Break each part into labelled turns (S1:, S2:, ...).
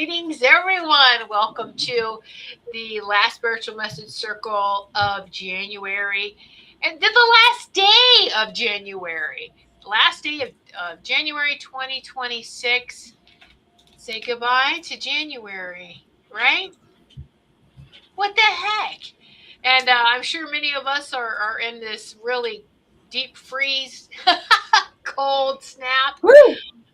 S1: Greetings, everyone. Welcome to the last spiritual message circle of January and the last day of January. Last day of January 2026. Say goodbye to January, right? What the heck? And I'm sure many of us are in this really deep freeze, cold snap.
S2: Woo!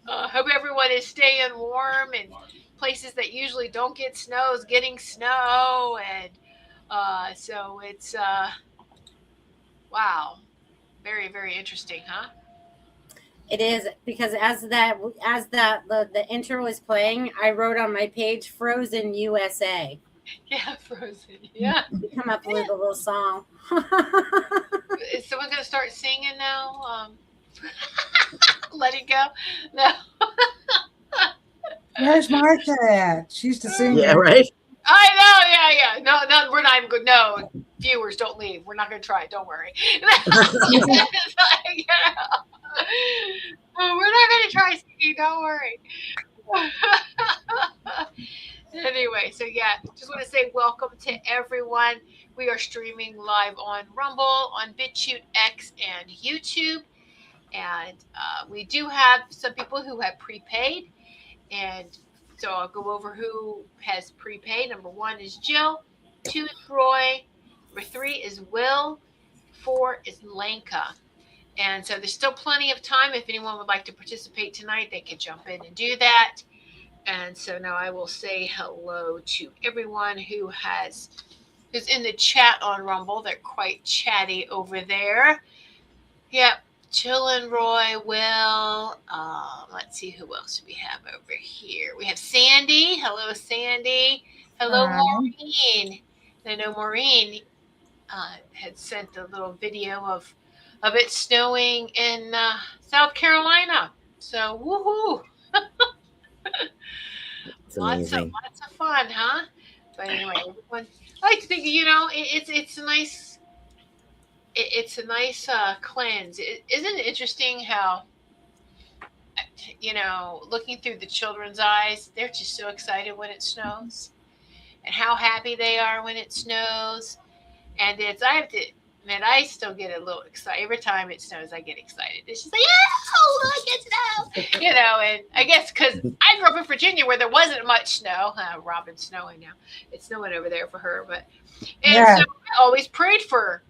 S1: Hope everyone is staying warm, and places that usually don't get snow is getting snow. And so it's, wow, very, very interesting, huh?
S3: It is, because as the intro was playing, I wrote on my page "Frozen USA."
S1: Yeah, frozen. Yeah.
S3: We come up with a little song.
S1: Is someone going to start singing now? Let it go? No.
S2: Where's Martha at? She used to sing.
S4: Yeah,
S2: there.
S4: right?
S1: I know, yeah. No, we're not even good. No, viewers, don't leave. We're not going to try it. Don't worry. It's like, we're not going to try singing. Don't worry. Anyway, so yeah, just want to say welcome to everyone. We are streaming live on Rumble, on BitChute, X, and YouTube. And we do have some people who have prepaid. And so I'll go over who has prepaid. Number 1 is Jill. 2 is Roy. Number 3 is Will. 4 is Lenka. And so there's still plenty of time. If anyone would like to participate tonight, they can jump in and do that. And so now I will say hello to everyone who's in the chat on Rumble. They're quite chatty over there. Yep. Jill and Roy, Will. Let's see who else we have over here. We have Sandy. Hello, Sandy. Hello, Maureen. I know Maureen had sent a little video of it snowing in South Carolina. So, woohoo! Lots of fun, huh? But anyway, everyone, I like to think, it's a nice. It's a nice cleanse. Isn't it interesting how, looking through the children's eyes, they're just so excited when it snows, and how happy they are when it snows. And I have to admit, I still get a little excited every time it snows. I get excited. It's just like, oh, look, it snow, And I guess because I grew up in Virginia where there wasn't much snow. Robin's snowing now. It's snowing over there for her, but. And so I always prayed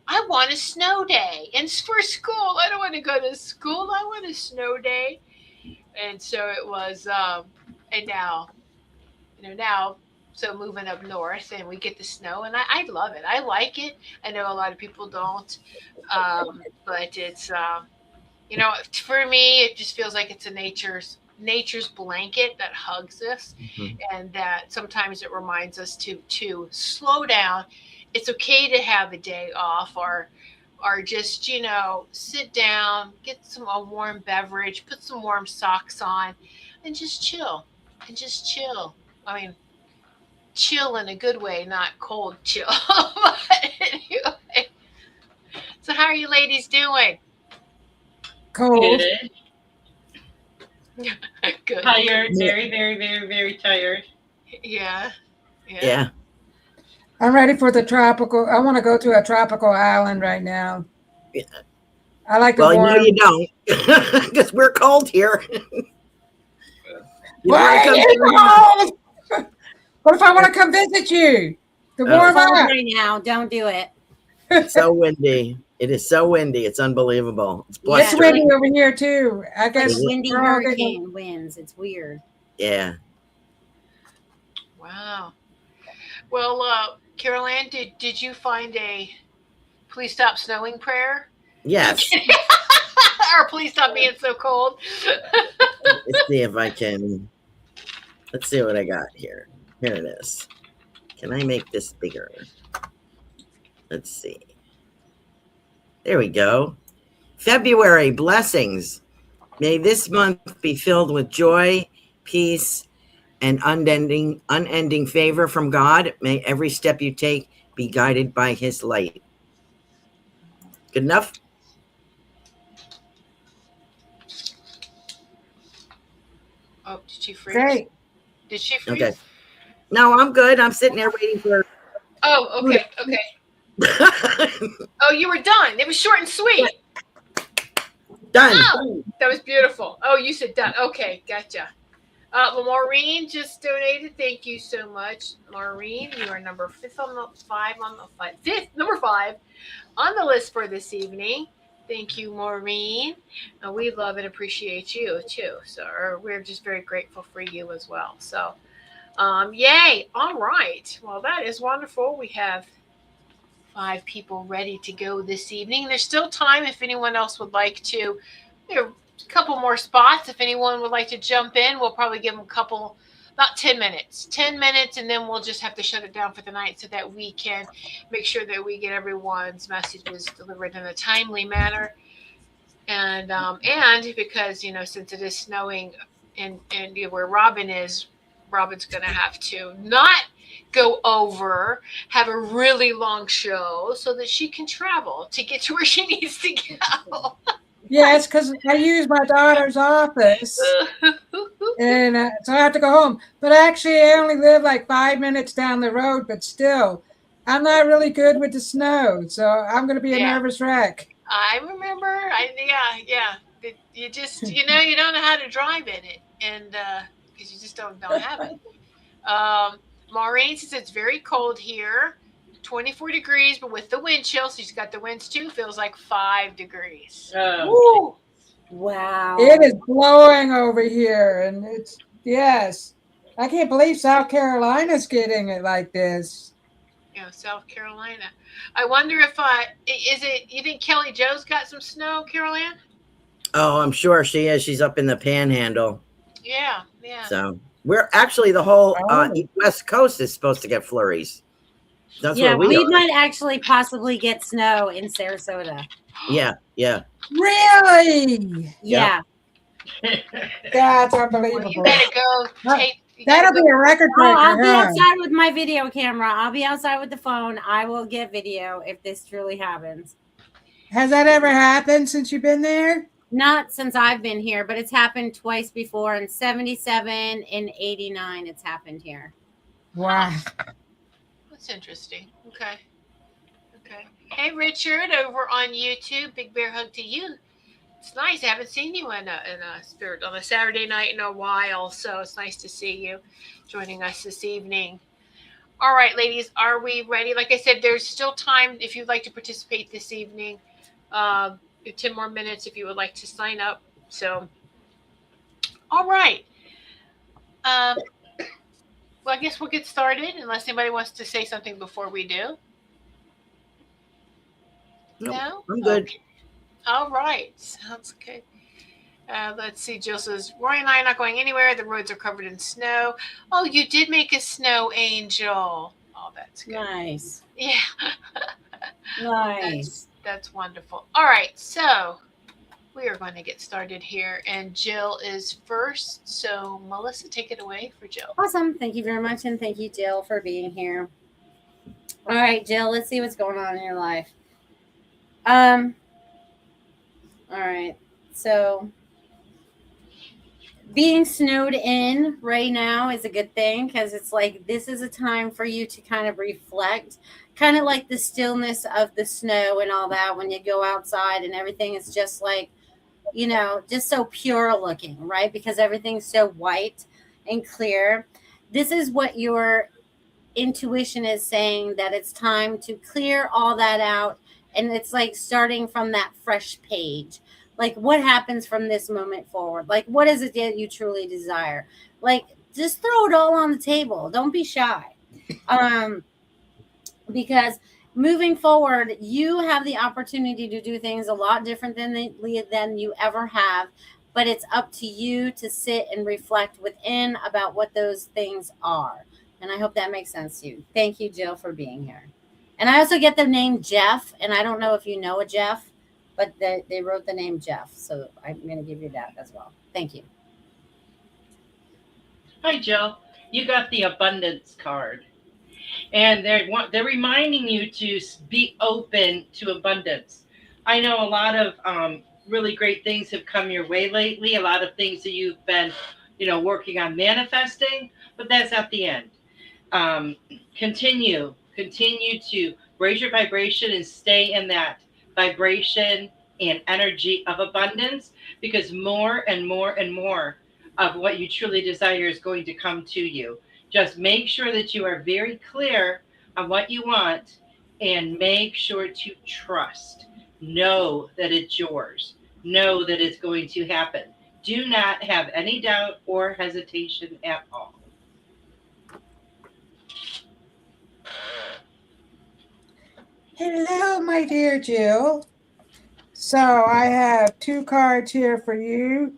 S1: I want a snow day. And for school, I don't want to go to school. I want a snow day. And so it was, and now, so moving up north and we get the snow, and I love it. I like it. I know a lot of people don't. But it's, for me, it just feels like it's a nature's blanket that hugs us, and that sometimes it reminds us to slow down. It's okay to have a day off, or just sit down, get a warm beverage, put some warm socks on, and just chill. I mean, chill in a good way, not cold chill. But anyway, so how are you ladies doing?
S2: Cold.
S1: Good.
S5: Tired, very, very, very, very tired.
S1: Yeah.
S2: I'm ready for the tropical. I want to go to a tropical island right now.
S4: Yeah.
S2: I like the warm.
S4: Well, you don't, because we're cold here.
S2: Why are you cold? What if I want to come visit you? The warm
S3: right now. Don't do it.
S4: It's so windy. It is so windy. It's unbelievable. It's
S2: It's windy over here too. I guess
S3: windy hurricane winds. It's weird.
S4: Yeah.
S1: Wow. Well, Carol Ann, did you find a "Please Stop Snowing" prayer?
S4: Yes.
S1: Or "Please Stop Being So Cold"?
S4: Let's see if I can. Let's see what I got here. Here it is. Can I make this bigger? Let's see. There we go. February blessings. May this month be filled with joy, peace, and unending favor from God. May every step you take be guided by His light. Good enough?
S1: Oh, did you freeze?
S2: Great.
S1: Did she freeze?
S4: Okay. No, I'm good. I'm sitting there waiting for.
S1: Oh, okay, okay. Oh, you were done. It was short and sweet.
S4: Done.
S1: Oh, that was beautiful. Oh, you said done. Okay, gotcha. Well, Maureen just donated. Thank you so much, Maureen. You are number number five on the list for this evening. Thank you, Maureen. We love and appreciate you too. So we're just very grateful for you as well. So, yay! All right. Well, that is wonderful. We have 5 people ready to go this evening. There's still time if anyone else would like to. There are a couple more spots. If anyone would like to jump in, we'll probably give them a couple, about 10 minutes. 10 minutes, and then we'll just have to shut it down for the night so that we can make sure that we get everyone's messages delivered in a timely manner. And because, since it is snowing and where Robin is, Robin's going to have to not go over, have a really long show so that she can travel to get to where she needs to go.
S2: Yes, because I use my daughter's office, and so I have to go home. But actually, I only live like 5 minutes down the road, but still, I'm not really good with the snow, so I'm going to be a
S1: Yeah.
S2: nervous wreck.
S1: I remember. Yeah. You just, you don't know how to drive in it, and because you just don't have it. Maureen says it's very cold here, 24 degrees, but with the wind chill, so she's got the winds too. Feels like 5 degrees.
S2: Woo!
S3: Wow.
S2: It is blowing over here, and yes. I can't believe South Carolina's getting it like this.
S1: South Carolina. I wonder if is it? You think Kelly Jo's got some snow, Carol Ann?
S4: Oh, I'm sure she is. She's up in the Panhandle.
S1: Yeah.
S4: So we're actually the whole
S2: Oh.
S4: West Coast is supposed to get flurries. That's
S3: Yeah,
S4: where
S3: we
S4: are.
S3: might actually possibly get snow in Sarasota.
S4: Yeah.
S2: Really?
S3: Yeah.
S2: That's
S1: Well,
S2: unbelievable.
S1: you better go take.
S2: That'll be a record
S3: Oh,
S2: breaker,
S3: I'll be
S2: huh?
S3: outside with my video camera. I'll be outside with the phone. I will get video if this truly happens.
S2: Has that ever happened since you've been there?
S3: Not since I've been here, but it's happened twice before. In 77 and 89, it's happened here.
S2: Wow.
S1: That's interesting. Okay. Hey, Richard, over on YouTube. Big bear hug to you. It's nice. I haven't seen you in a spirit on a Saturday night in a while, so it's nice to see you joining us this evening. All right, ladies, are we ready? Like I said, there's still time if you'd like to participate this evening. 10 more minutes if you would like to sign up. So, all right. Well, I guess we'll get started unless anybody wants to say something before we do.
S4: Nope,
S1: No?
S4: I'm good.
S1: Okay. All right. Sounds good. Let's see. Jill says, Roy and I are not going anywhere. The roads are covered in snow. Oh, you did make a snow angel. Oh, that's good.
S3: Nice.
S1: Yeah.
S3: Nice.
S1: That's wonderful. All right. So we are going to get started here. And Jill is first. So, Melissa, take it away for Jill.
S3: Awesome. Thank you very much. And thank you, Jill, for being here. All right, Jill, let's see what's going on in your life. All right. So being snowed in right now is a good thing because it's like this is a time for you to kind of reflect, kind of like the stillness of the snow and all that when you go outside and everything is just like, just so pure looking, right? Because everything's so white and clear. This is what your intuition is saying, that it's time to clear all that out. And it's like starting from that fresh page. Like, what happens from this moment forward? Like, what is it that you truly desire? Like, just throw it all on the table. Don't be shy. Because moving forward, you have the opportunity to do things a lot different than you ever have. But it's up to you to sit and reflect within about what those things are. And I hope that makes sense to you. Thank you, Jill, for being here. And I also get the name Jeff. And I don't know if you know a Jeff, but they wrote the name Jeff. So I'm going to give you that as well. Thank you.
S5: Hi, Jill. You got the abundance card. And they're reminding you to be open to abundance. I know a lot of really great things have come your way lately. A lot of things that you've been working on manifesting, but that's at the end. um, continue to raise your vibration and stay in that vibration and energy of abundance, because more and more and more of what you truly desire is going to come to you. Just make sure that you are very clear on what you want, and make sure to trust. Know that it's yours. Know that it's going to happen. Do not have any doubt or hesitation at all.
S2: Hello, my dear Jill. So I have two cards here for you.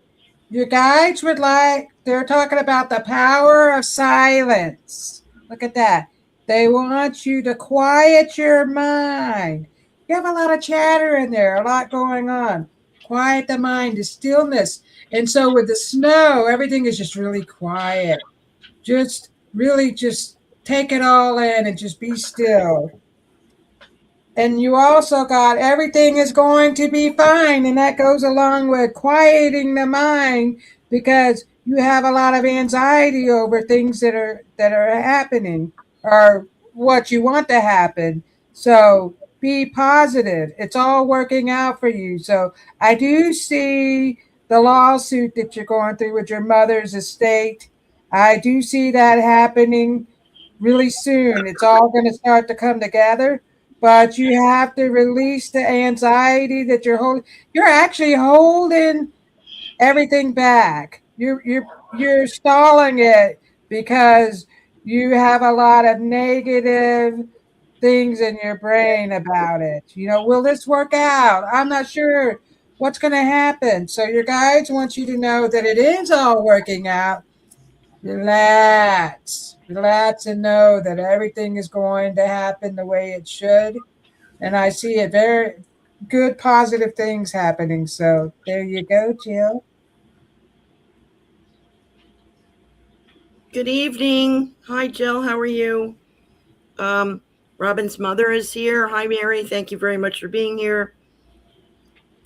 S2: Your guides would like, they're talking about the power of silence. Look at that. They want you to quiet your mind. You have a lot of chatter in there, a lot going on. Quiet the mind, the stillness. And so with the snow, everything is just really quiet. Just really just take it all in and just be still. And you also got everything is going to be fine. And that goes along with quieting the mind, because you have a lot of anxiety over things that are happening or what you want to happen. So be positive. It's all working out for you. So I do see the lawsuit that you're going through with your mother's estate. I do see that happening really soon. It's all going to start to come together, but you have to release the anxiety that you're holding. You're actually holding everything back. You're stalling it because you have a lot of negative things in your brain about it. Will this work out? I'm not sure what's going to happen. So your guides want you to know that it is all working out. Relax and know that everything is going to happen the way it should. And I see it very good, positive things happening. So there you go, Jill.
S4: Good evening. Hi, Jill. How are you? Um, Robin's mother is here. Hi, Mary. Thank you very much for being here.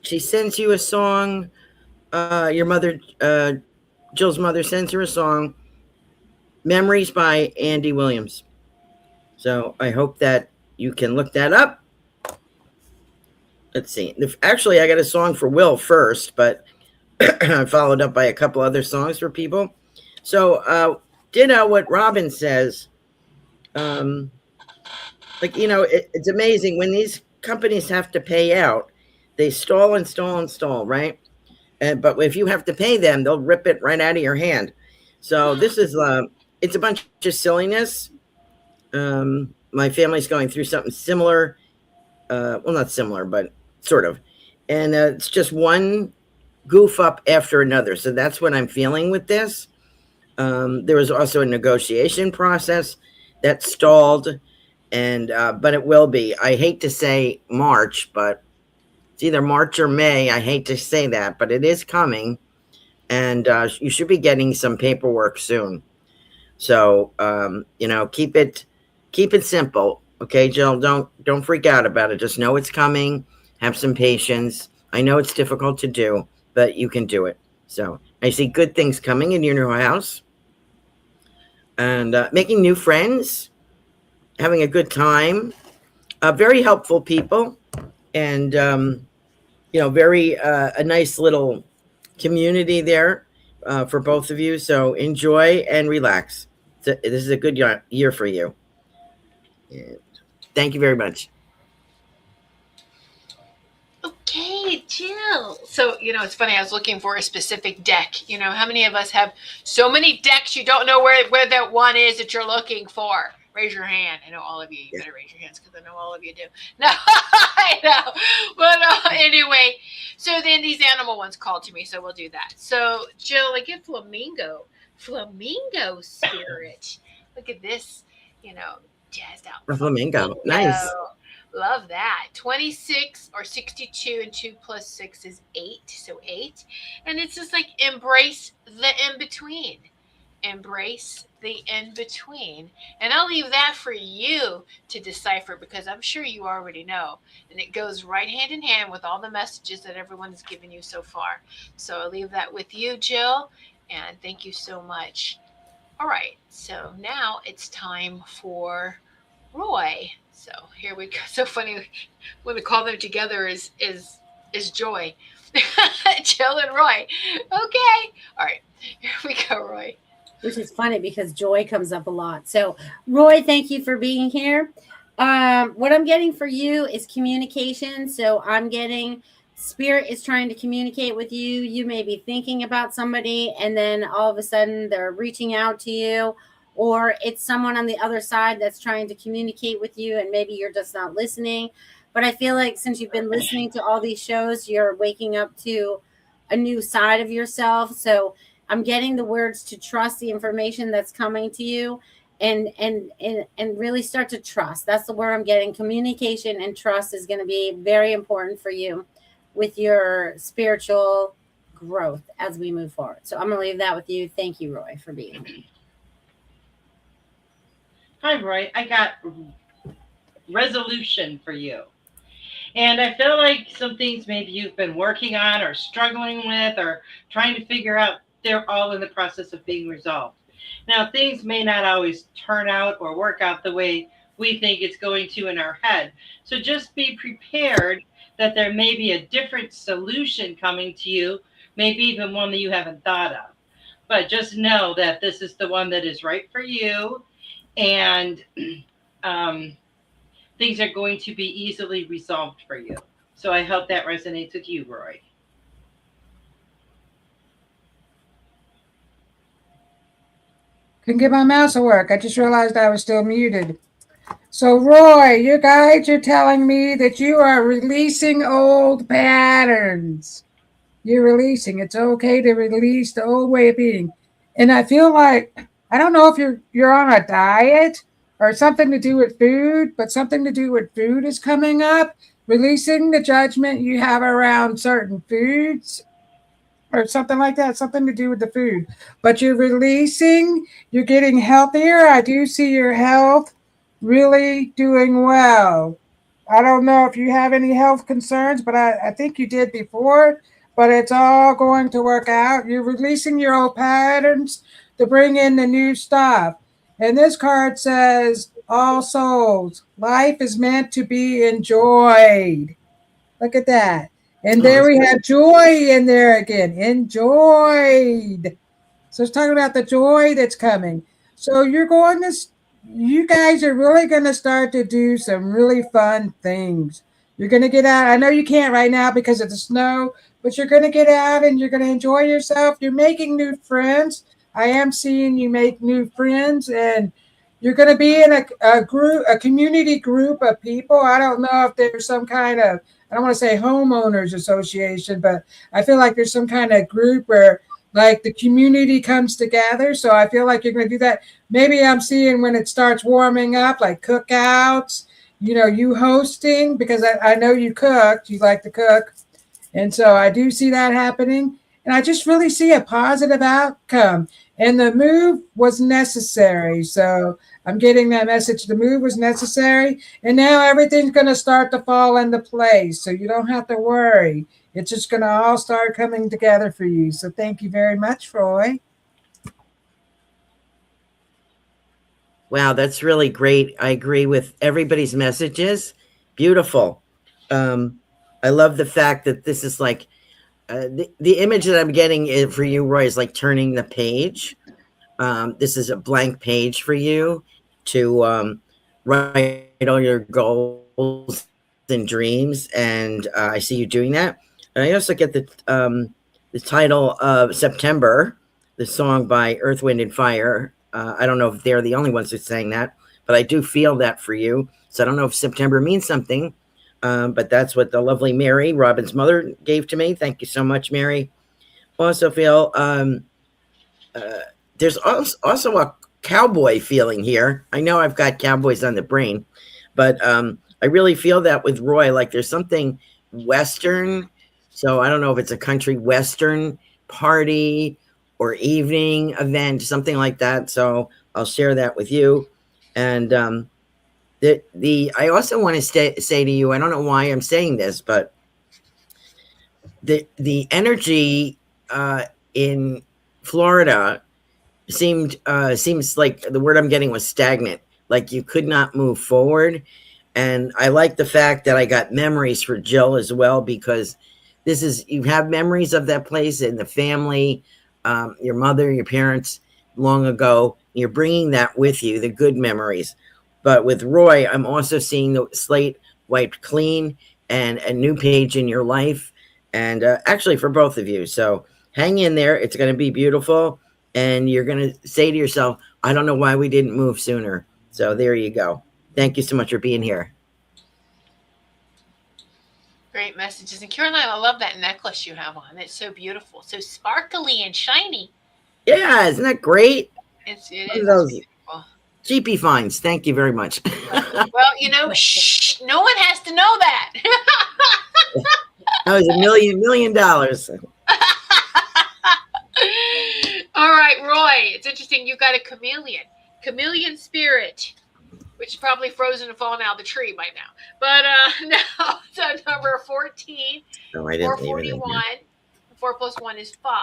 S4: She sends you a song. Your mother, Jill's mother, sends her a song, Memories by Andy Williams. So I hope that you can look that up. Let's see. Actually, I got a song for Will first, but followed up by a couple other songs for people. So, ditto what Robin says. It's amazing when these companies have to pay out, they stall and stall and stall, right? But if you have to pay them, they'll rip it right out of your hand. So this is it's a bunch of silliness. My family's going through something similar. Well, not similar, but sort of. And it's just one goof up after another. So that's what I'm feeling with this. There was also a negotiation process that stalled, and but it will be. I hate to say March, but it's either March or May. I hate to say that, but it is coming, and you should be getting some paperwork soon. So keep it simple, okay, Jill. Don't freak out about it. Just know it's coming. Have some patience. I know it's difficult to do, but you can do it. So I see good things coming in your new house, and making new friends, having a good time. Very helpful people, and very a nice little community there for both of you. So enjoy and relax. This is a good year for you. And thank you very much.
S1: Okay, Jill. So, it's funny. I was looking for a specific deck. How many of us have so many decks you don't know where that one is that you're looking for? Raise your hand. I know all of you. You better raise your hands because I know all of you do. No, I know. But anyway, so then these animal ones called to me, so we'll do that. So, Jill, I get flamingo spirit. Look at this, jazzed out
S4: A flamingo. Nice.
S1: Love that. 26 or 62 and 2 plus 6 is 8. So 8. And it's just like embrace the in between. Embrace the in between. And I'll leave that for you to decipher, because I'm sure you already know. And it goes right hand in hand with all the messages that everyone has given you so far. So I'll leave that with you, Jill. And thank you so much. All right, so now it's time for Roy. So here we go. So funny when we call them together is Joy. Jill and Roy. Okay. All right. Here we go, Roy.
S3: Which is funny because joy comes up a lot. So, Roy, thank you for being here. What I'm getting for you is communication. So, I'm getting spirit is trying to communicate with you. You may be thinking about somebody, and then all of a sudden they're reaching out to you, or it's someone on the other side that's trying to communicate with you, and maybe you're just not listening. But I feel like since you've been listening to all these shows, you're waking up to a new side of yourself. So, I'm getting the words to trust the information that's coming to you, and really start to trust. That's the word I'm getting. Communication and trust is going to be very important for you with your spiritual growth as we move forward. So I'm going to leave that with you. Thank you, Roy, for being here.
S5: Hi, Roy. I got resolution for you. And I feel like some things maybe you've been working on or struggling with or trying to figure out, they're all in the process of being resolved. Now, things may not always turn out or work out the way we think it's going to in our head. So just be prepared that there may be a different solution coming to you, maybe even one that you haven't thought of. But just know that this is the one that is right for you. And um, things are going to be easily resolved for you. So I hope that resonates with you, Roy.
S2: Couldn't get my mouse to work. I just realized I was still muted. So, Roy, you guys are telling me that you are releasing old patterns. You're releasing. It's okay to release the old way of being. And I feel like I don't know if you're on a diet or something to do with food, but something to do with food is coming up. Releasing the judgment you have around certain foods or something like that, something to do with the food. But you're releasing, you're getting healthier. I do see your health really doing well. I don't know if you have any health concerns, but I think you did before, but it's all going to work out. You're releasing your old patterns to bring in the new stuff. And this card says, all souls, life is meant to be enjoyed. Look at that. And
S4: Oh,
S2: there
S4: that's
S2: we
S4: great.
S2: have joy in there again. Enjoyed. So it's talking about the joy that's coming. So you guys are really going to start to do some really fun things. You're going to get out. I know you can't right now because of the snow, but you're going to get out and you're going to enjoy yourself. You're making new friends. I am seeing you make new friends, and you're going to be in a group, a community group of people. I don't know if there's some kind of, I don't want to say homeowners association, but I feel like there's some kind of group where like the community comes together. So I feel like you're going to do that. Maybe I'm seeing when it starts warming up, like cookouts, you hosting, because I know you cooked, you like to cook. And so I do see that happening. And I just really see a positive outcome. And the move was necessary. So I'm getting that message. The move was necessary. And now everything's going to start to fall into place. So you don't have to worry. It's just going to all start coming together for you. So thank you very much, Roy.
S4: Wow, that's really great. I agree with everybody's messages. Beautiful. Um, I love the fact that this is like the image that I'm getting for you, Roy, is like turning the page. This is a blank page for you to write all your goals and dreams, and I see you doing that. And I also get the title of September, the song by Earth, Wind, and Fire. I don't know if they're the only ones who sang that, but I do feel that for you. So I don't know if September means something, but that's what the lovely Mary, Robin's mother, gave to me. Thank you so much, Mary. Also feel uh, there's also a cowboy feeling here. I know I've got cowboys on the brain, but I really feel that with Roy, like there's something Western. So I don't know if it's a country Western party or evening event, something like that. So I'll share that with you. And the I also want to say to you, I don't know why I'm saying this, but the energy in Florida seems like the word I'm getting was stagnant. Like you could not move forward. And I like the fact that I got memories for Jill as well, because you have memories of that place and the family, your mother, your parents long ago. You're bringing that with you, the good memories. But with Roy, I'm also seeing the slate wiped clean and a new page in your life. And actually, for both of you. So hang in there. It's going to be beautiful. And you're going to say to yourself, I don't know why we didn't move sooner. So there you go. Thank you so much for being here.
S1: Great messages. And Caroline, I love that necklace you have on. It's so beautiful, so sparkly and shiny.
S4: Yeah, isn't that great?
S1: It
S4: One of
S1: is.
S4: those
S1: It's beautiful.
S4: cheapy finds. Thank you very much.
S1: Well, shh, no one has to know that.
S4: That was $1 million.
S1: All right, Roy, it's interesting. You got a chameleon spirit, which is probably frozen and fallen out of the tree by now. But no, so number 14
S4: No, I
S1: or
S4: didn't leave it in
S1: 41.
S4: here.
S1: 4 plus 1 is 5.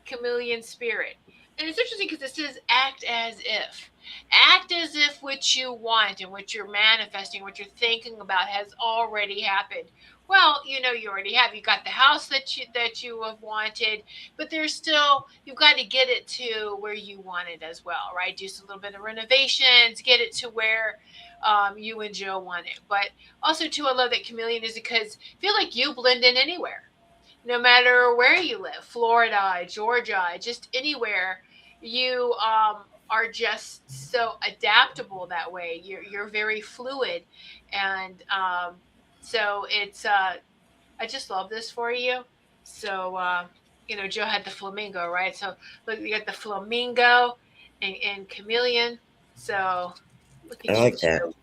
S1: Chameleon spirit. And it's interesting because it says act as if. Act as if what you want and what you're manifesting, what you're thinking about has already happened. Well, you already have. You got the house that you have wanted, but there's still, you've got to get it to where you want it as well, right? Do a little bit of renovations, get it to where you and Joe want it. But also, too, I love that chameleon is because I feel like you blend in anywhere, no matter where you live, Florida, Georgia, just anywhere. You are just so adaptable that way. You're very fluid, and so it's I just love this for you. So Joe had the flamingo, right? So look, you got the flamingo and chameleon. So look
S4: I
S1: at you
S4: like that.
S1: two.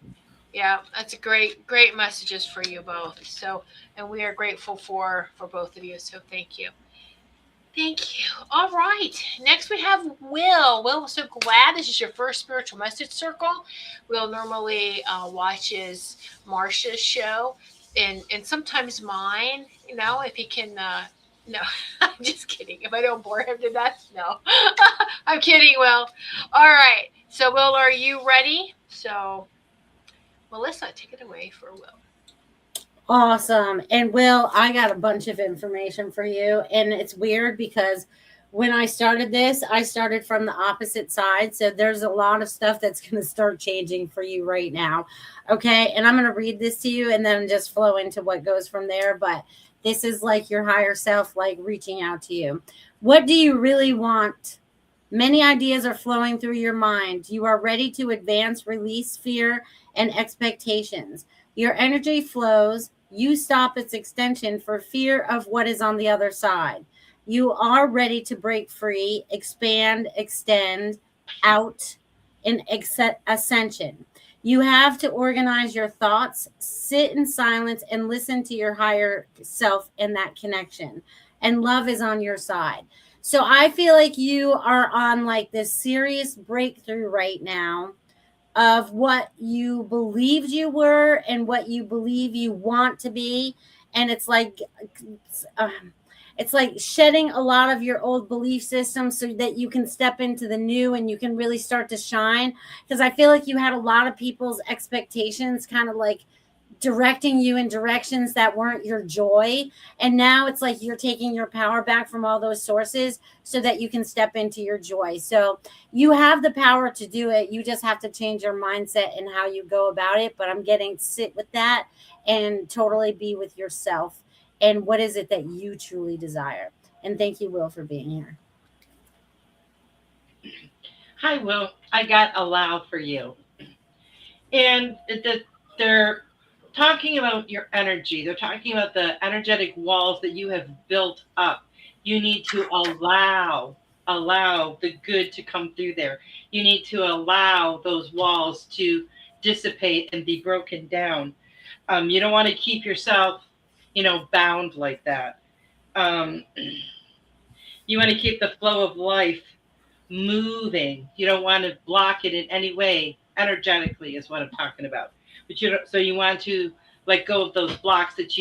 S1: Yeah, that's a great messages for you both. So, and we are grateful for both of you. So thank you. Thank you. All right. Next we have Will. Will, I'm so glad this is your first spiritual message circle. Will normally watches Marcia's show and sometimes mine, if he can no, I'm just kidding. If I don't bore him to death, no. I'm kidding, Will. All right. So Will, are you ready? So Melissa, take it away for Will.
S3: Awesome. And Will, I got a bunch of information for you. And it's weird because when I started this, I started from the opposite side. So there's a lot of stuff that's going to start changing for you right now. Okay. And I'm going to read this to you and then just flow into what goes from there. But this is like your higher self, like reaching out to you. What do you really want? Many ideas are flowing through your mind. You are ready to advance, release fear and expectations. Your energy flows. You stop its extension for fear of what is on the other side. You are ready to break free, expand, extend, out, in ascension. You have to organize your thoughts, sit in silence, and listen to your higher self in that connection. And love is on your side. So I feel like you are on like this serious breakthrough right now of what you believed you were and what you believe you want to be. And it's like shedding a lot of your old belief systems so that you can step into the new and you can really start to shine. Because I feel like you had a lot of people's expectations kind of like directing you in directions that weren't your joy. And now it's like you're taking your power back from all those sources so that you can step into your joy. So you have the power to do it. You just have to change your mindset and how you go about it. But I'm getting sit with that and totally be with yourself. And what is it that you truly desire? And thank you, Will, for being here.
S5: Hi, Will. I got allow for you. And they're talking about your energy. They're talking about the energetic walls that you have built up. You need to allow the good to come through there. You need to allow those walls to dissipate and be broken down. You don't want to keep yourself, bound like that. You want to keep the flow of life moving. You don't want to block it in any way. Energetically is what I'm talking about. But so you want to let go of those blocks that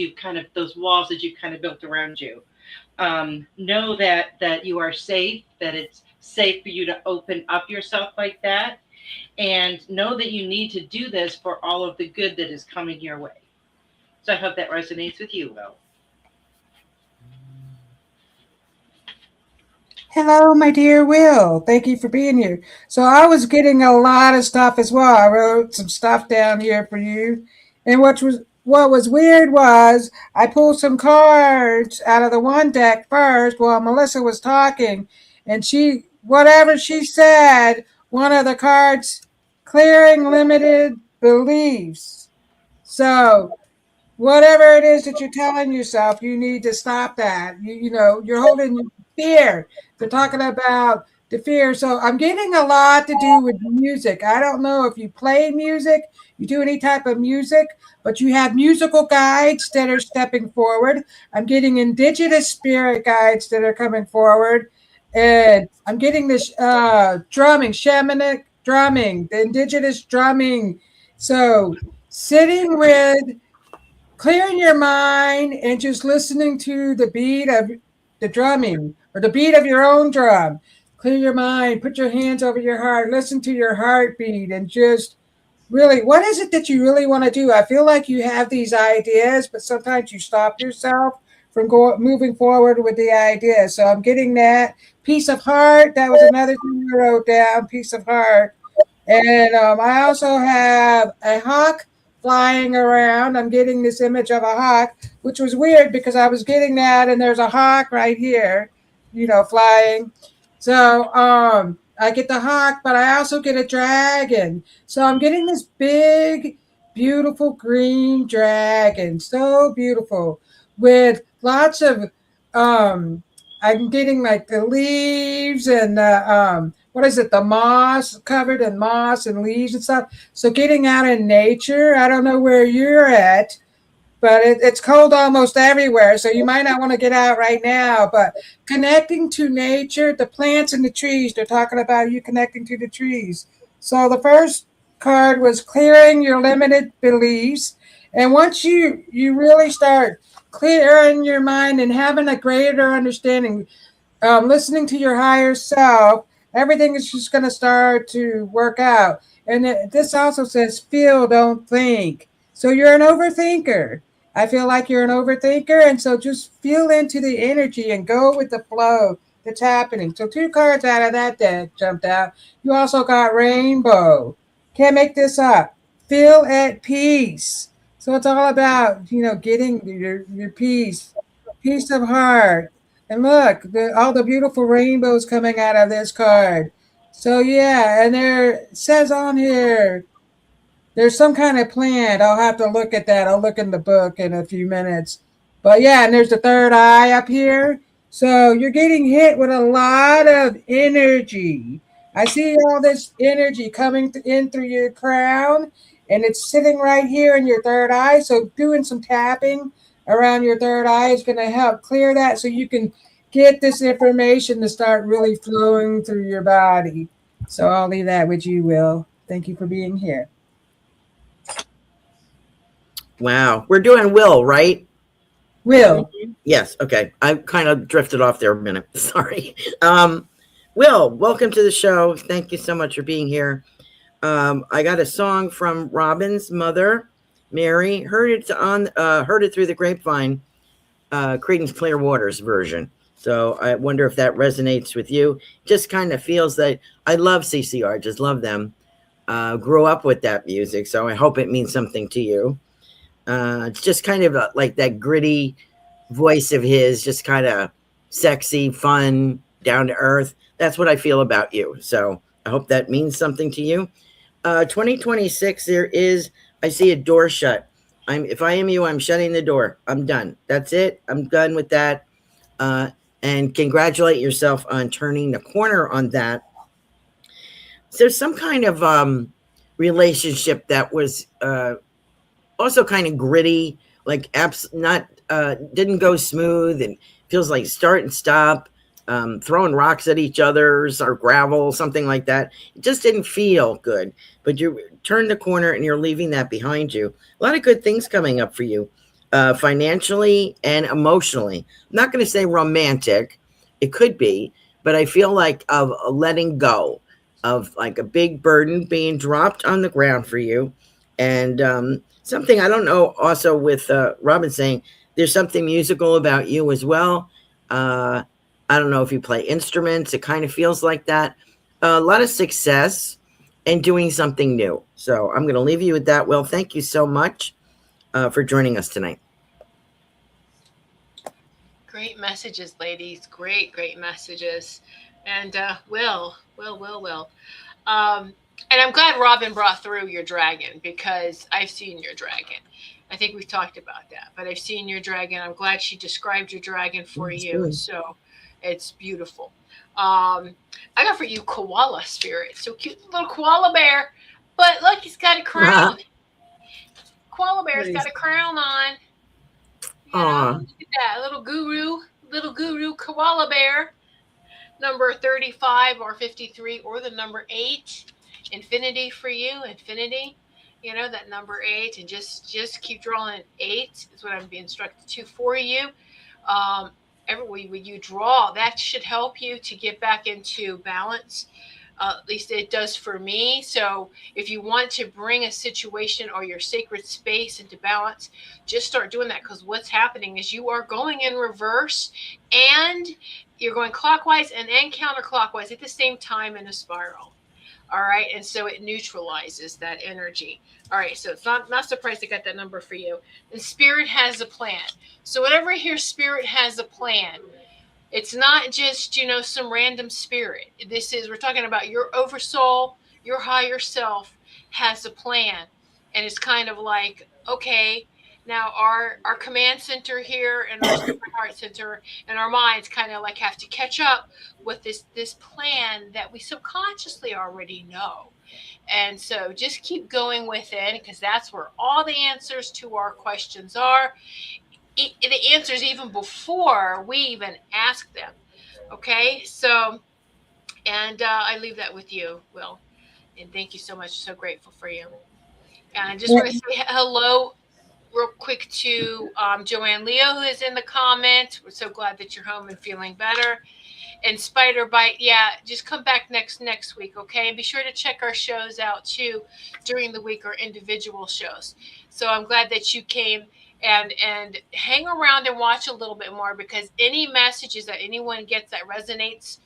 S5: those walls that you've kind of built around you. Know that you are safe, that it's safe for you to open up yourself like that, and know that you need to do this for all of the good that is coming your way. So I hope that resonates with you, Will.
S2: Hello, my dear Will. Thank you for being here. So I was getting a lot of stuff as well. I wrote some stuff down here for you. And what was weird was I pulled some cards out of the one deck first while Melissa was talking, and she whatever she said, one of the cards clearing limited beliefs. So whatever it is that you're telling yourself, you need to stop that. You're holding fear. They're talking about the fear. So I'm getting a lot to do with music. I don't know if you play music, you do any type of music, but you have musical guides that are stepping forward. I'm getting indigenous spirit guides that are coming forward. And I'm getting this drumming, shamanic drumming, the indigenous drumming. So sitting with clearing your mind and just listening to the beat of the drumming or the beat of your own drum. Clear your mind, put your hands over your heart, listen to your heartbeat, and just really, what is it that you really want to do? I feel like you have these ideas, but sometimes you stop yourself from moving forward with the idea. So I'm getting that peace of heart. That was another thing I wrote down, peace of heart. And I also have a hawk flying around. I'm getting this image of a hawk, which was weird because I was getting that, and there's a hawk right here, flying. So I get the hawk, but I also get a dragon. So I'm getting this big, beautiful green dragon, so beautiful, with lots of I'm getting like the leaves and what is it? The moss, covered in moss and leaves and stuff. So getting out in nature. I don't know where you're at, but it's cold almost everywhere. So you might not want to get out right now. But connecting to nature, the plants and the trees. They're talking about you connecting to the trees. So the first card was clearing your limited beliefs, and once you really start clearing your mind and having a greater understanding, listening to your higher self, everything is just going to start to work out. And this also says feel, don't think. So you're an overthinker. I feel like you're an overthinker. And so just feel into the energy and go with the flow that's happening. So two cards out of that deck jumped out. You also got rainbow. Can't make this up. Feel at peace. So it's all about, getting your peace of heart, and look, all the beautiful rainbows coming out of this card. So yeah, and there says on here there's some kind of plant. I'll have to look at that. I'll look in the book in a few minutes. But yeah, and there's the third eye up here. So you're getting hit with a lot of energy. I see all this energy coming in through your crown, and it's sitting right here in your third eye. So doing some tapping around your third eye is going to help clear that so you can get this information to start really flowing through your body. So I'll leave that with you, Will. Thank you for being here.
S4: Wow. We're doing Will, right?
S2: Will.
S4: Yes. Okay. I kind of drifted off there a minute. Sorry. Will, welcome to the show. Thank you so much for being here. I got a song from Robin's mother, Mary. Heard it through the grapevine, Creedence Clearwater's version. So I wonder if that resonates with you. Just kind of feels that I love CCR, just love them. Grew up with that music, so I hope it means something to you. It's just kind of like that gritty voice of his, just kind of sexy, fun, down to earth. That's what I feel about you. So I hope that means something to you. 2026, I see a door shut. If I am you, I'm shutting the door. I'm done. That's it. I'm done with that. And congratulate yourself on turning the corner on that. So some kind of relationship that was also kind of gritty, like didn't go smooth, and feels like start and stop, throwing rocks at each other's or gravel, something like that. It just didn't feel good. But you turned the corner and you're leaving that behind you. A lot of good things coming up for you. financially and emotionally. I'm not going to say romantic, it could be, but I feel like of a letting go of like a big burden being dropped on the ground for you. And something I don't know, also with Robin saying there's something musical about you as well. I don't know if you play instruments, it kind of feels like that. A lot of success and doing something new. So I'm going to leave you with that. Well, thank you so much for joining us tonight.
S1: Great messages, ladies. Great messages. And Will. And I'm glad Robin brought through your dragon because I've seen your dragon. I think we've talked about that, but I've seen your dragon. I'm glad she described your dragon for you. So it's beautiful. I got for you koala spirit. So cute little koala bear. But look, he's got a crown. Koala bear's got a crown on. You know, look at that little guru koala bear, number 35 or 53 or the number 8, infinity for you, infinity. You know that number 8, and just keep drawing 8 is what I'm being instructed to for you. Everywhere when you draw, that should help you to get back into balance. At least it does for me. So if you want to bring a situation or your sacred space into balance, just start doing that, because what's happening is you are going in reverse and you're going clockwise and counterclockwise at the same time in a spiral. All right. And so it neutralizes that energy. All right. So it's not surprised I got that number for you. And spirit has a plan. So whenever I hear spirit has a plan, it's not just, some random spirit. We're talking about your oversoul, your higher self has a plan. And it's kind of like, okay, now our command center here and our sacred heart center and our minds kind of like have to catch up with this plan that we subconsciously already know. And so just keep going with it, because that's where all the answers to our questions are. The answers even before we even ask them. Okay, so, and I leave that with you, Will. And thank you so much. So grateful for you. And I just want to say hello real quick to Joanne Leo, who is in the comments. We're so glad that you're home and feeling better. And Spider Bite, yeah, just come back next week, okay? And be sure to check our shows out too during the week, or individual shows. So I'm glad that you came, and hang around and watch a little bit more, because any messages that anyone gets that resonates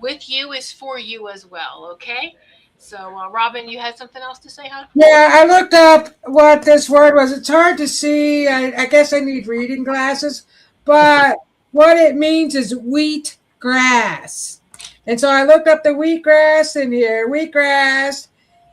S1: with you is for you as well, okay? So Robin, you had something else to say, huh?
S2: Yeah, I looked up what this word was. It's hard to see. I guess I need reading glasses, but what it means is wheat grass. And so I looked up the wheatgrass in here. Wheatgrass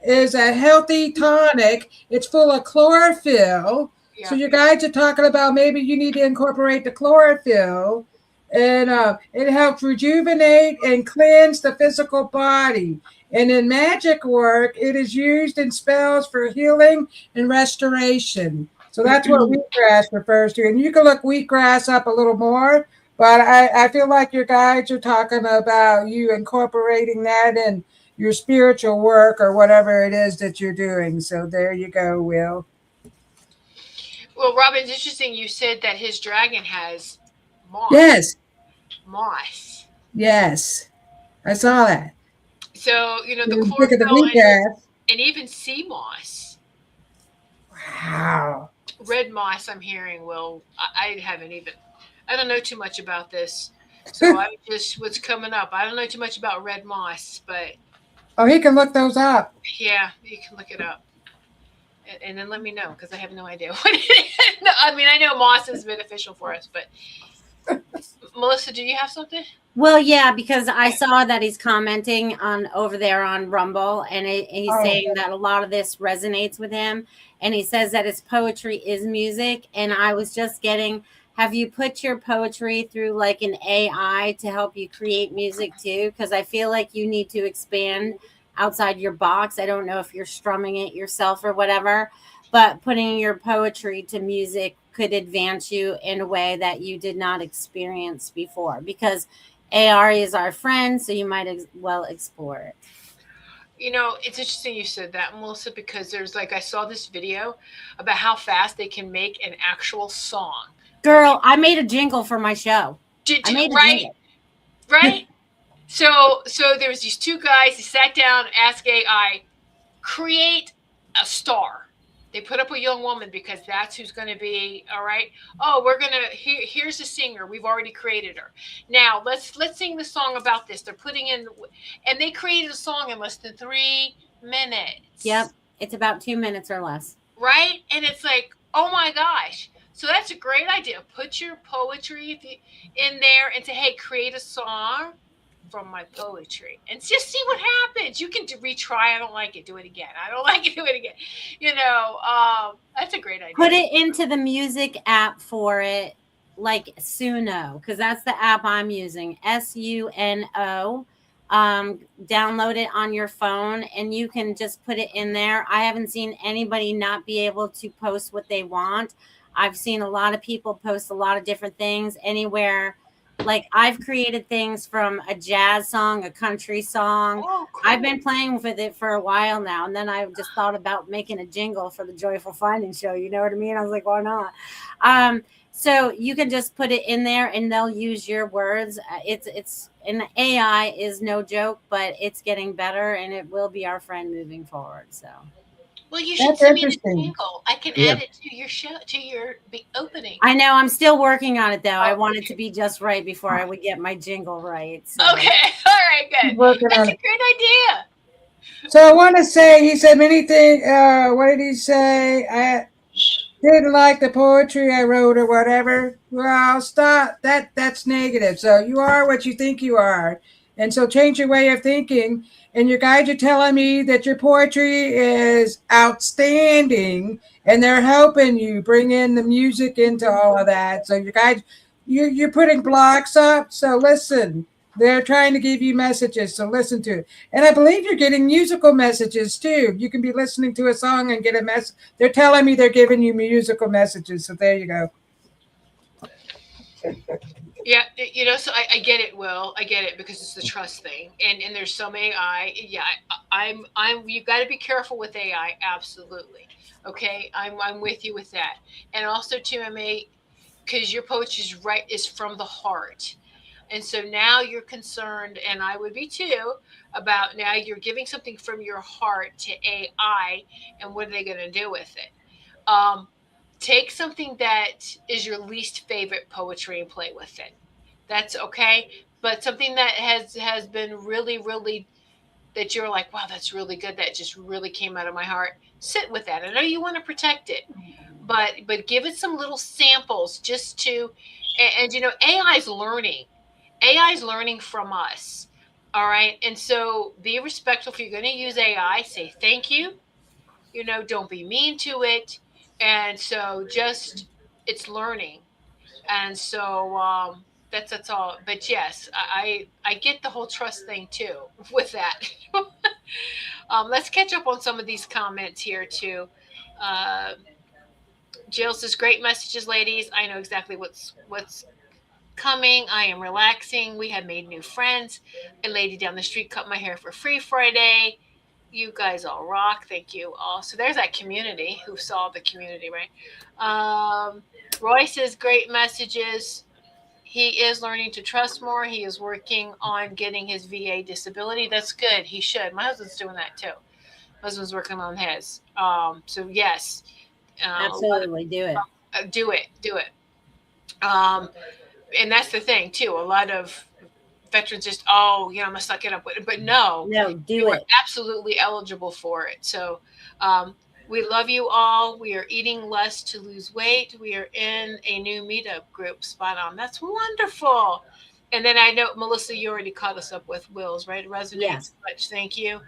S2: is a healthy tonic. It's full of chlorophyll.
S1: Yeah.
S2: So your guides are talking about maybe you need to incorporate the chlorophyll, and it helps rejuvenate and cleanse the physical body. And in magic work, it is used in spells for healing and restoration. So that's what wheatgrass refers to. And you can look wheatgrass up a little more, but I feel like your guides are talking about you incorporating that in your spiritual work or whatever it is that you're doing. So there you go, Will.
S1: Well, Robin, it's interesting you said that his dragon has moss.
S2: Yes.
S1: Moss.
S2: Yes. I saw that.
S1: So, the
S2: Look at the
S1: chlorophyll
S2: wheatgrass.
S1: and even sea moss.
S2: Wow.
S1: Red moss, I'm hearing. Well, I haven't even, I don't know too much about this. So I just, what's coming up. I don't know too much about red moss, but.
S2: Oh, he can look those up.
S1: Yeah, you can look it up. And then let me know, because I have no idea what it is. No, I mean, I know moss is beneficial for us, but. Melissa, do you have something?
S3: Well, yeah, because I saw that he's commenting on over there on Rumble, and he's saying that a lot of this resonates with him, and he says that his poetry is music. And I was just getting, have you put your poetry through like an AI to help you create music too? Because I feel like you need to expand outside your box. I don't know if you're strumming it yourself or whatever, but putting your poetry to music could advance you in a way that you did not experience before, because AR is our friend, so you might well explore it.
S1: It's interesting you said that, Melissa, because there's like I saw this video about how fast they can make an actual song. Okay,
S3: Girl, I made a jingle for my show. I made a
S1: right,
S3: jingle.
S1: right. So there was these two guys. They sat down, asked AI, create a star. They put up a young woman because that's who's going to be all right. Oh, we're gonna here's a singer. We've already created her. Now let's sing the song about this. They're putting in, and they created a song in less than 3 minutes,
S3: Yep. It's about 2 minutes or less.
S1: right? And it's like, oh my gosh. So that's a great idea. Put your poetry in there and say, hey, create a song from my poetry and just see what happens. You can retry. I don't like it. Do it again. I don't like it. Do it again. That's a great
S3: Put
S1: idea.
S3: it into the music app for it, like Suno, because that's the app I'm using. Suno. Download it on your phone and you can just put it in there. I haven't seen anybody not be able to post what they want. I've seen a lot of people post a lot of different things anywhere. Like I've created things from a jazz song, a country song.
S1: Oh,
S3: I've
S1: cool.
S3: been playing with it for a while now, and then I just thought about making a jingle for the Joyful Finding Show. You know what I mean? I was like, why not? So you can just put it in there, and they'll use your words. It's and AI is no joke, but it's getting better, and it will be our friend moving forward. So
S1: Well, you should
S2: That's
S1: send me the
S2: interesting.
S1: jingle. I can
S4: Yeah.
S1: add it to your show, to your opening.
S3: I know I'm still working on it, though. I
S1: Oh,
S3: want it to be just right before I would get my jingle right.
S1: okay.
S3: So
S1: All right,
S2: He's
S1: good.
S2: working
S1: That's
S2: on
S1: a
S2: it.
S1: great idea.
S2: So I want to say, he said many things. What did he say? I didn't like the poetry I wrote or whatever. Well, stop. That's negative. So you are what you think you are, and so change your way of thinking. And your guides are telling me that your poetry is outstanding, and they're helping you bring in the music into all of that. So your guides, you're putting blocks up. So listen. They're trying to give you messages, so listen to it. And I believe you're getting musical messages too. You can be listening to a song and get a message. They're telling me they're giving you musical messages. So there you go.
S1: Yeah, so I get it, Will. I get it because it's the trust thing, and there's so many AI. Yeah, you got to be careful with AI. Absolutely. Okay, I'm with you with that, and also too, because your poetry is from the heart, and so now you're concerned, and I would be too, about now you're giving something from your heart to AI, and what are they going to do with it? Um, Take something that is your least favorite poetry and play with it. That's okay. But something that has been really, really, that you're like, wow, that's really good. That just really came out of my heart. Sit with that. I know you want to protect it, but give it some little samples just to, and AI is learning. AI is learning from us. All right. And so be respectful. If you're going to use AI, say thank you. Don't be mean to it. And so just it's learning. And so that's all. But yes, I get the whole trust thing too with that. Let's catch up on some of these comments here too. Uh, Jill says, "Great messages, ladies. I know exactly what's coming. I am relaxing. We have made new friends. A lady down the street cut my hair for free Friday. You guys all rock. Thank you all." So there's that community who saw the community, right? Roy says, "Great messages. He is learning to trust more. He is working on getting his VA disability. That's good. He should. My husband's doing that too. My husband's working on his. So yes, a lot of,
S3: absolutely do it.
S1: do it, do it. Um, and that's the thing too. A lot of veterans just, oh, I'm gonna suck it up. But no,
S3: No,
S1: you
S3: do
S1: are
S3: it.
S1: absolutely eligible for it. So we love you all. We are eating less to lose weight. We are in a new meetup group. Spot on. That's wonderful. And then I know, Melissa, you already caught us up with Will's, right? It
S3: Yeah.
S1: resonates much. Thank you.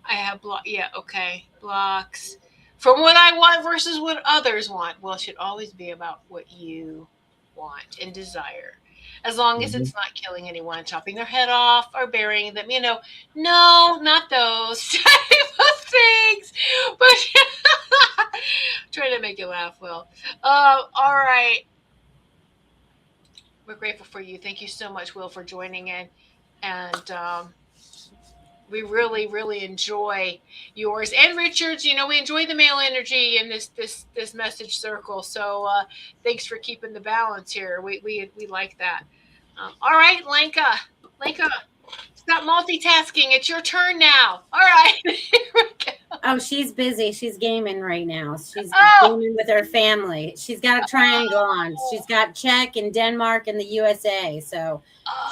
S1: I have yeah, okay. Blocks. From what I want versus what others want. Well, it should always be about what you want and desire. As long as
S4: Hmm.
S1: it's not killing anyone, chopping their head off or burying them, no, not those type of things. But trying to make you laugh, Will. All right. We're grateful for you. Thank you so much, Will, for joining in. And we really, really enjoy yours and Richard's. You know, we enjoy the male energy in this message circle. So thanks for keeping the balance here. We like that. All right, Lenka. Lenka, stop multitasking. It's your turn now. All right. Here we go.
S3: Oh, she's busy. She's gaming right now. She's
S1: Oh,
S3: gaming with her family. She's got a triangle on. She's got Czech and Denmark and the USA. So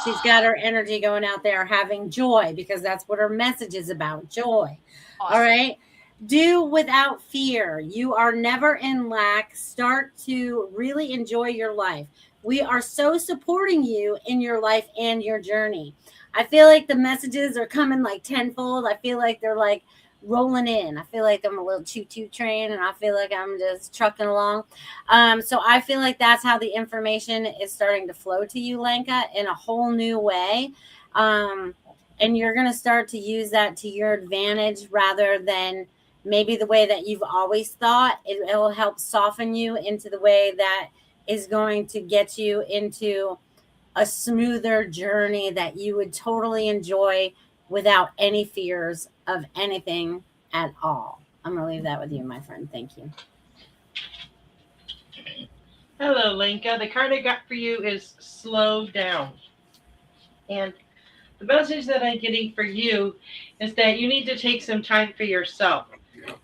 S3: she's got
S1: oh,
S3: her energy going out there having joy because that's what her message is about, joy. All
S1: awesome.
S3: right. Do without fear. You are never in lack. Start to really enjoy your life. We are so supporting you in your life and your journey. I feel like the messages are coming like tenfold. I feel like they're like rolling in. I feel like I'm a little choo-choo train and I feel like I'm just trucking along. So I feel like that's how the information is starting to flow to you, Lenka, in a whole new way. Um, and you're going to start to use that to your advantage rather than maybe the way that you've always thought. It'll help soften you into the way that is going to get you into a smoother journey that you would totally enjoy without any fears of anything at all. I'm going to leave that with you, my friend. Thank you.
S5: Hello, Linka. The card I got for you is slow down. And the message that I'm getting for you is that you need to take some time for yourself.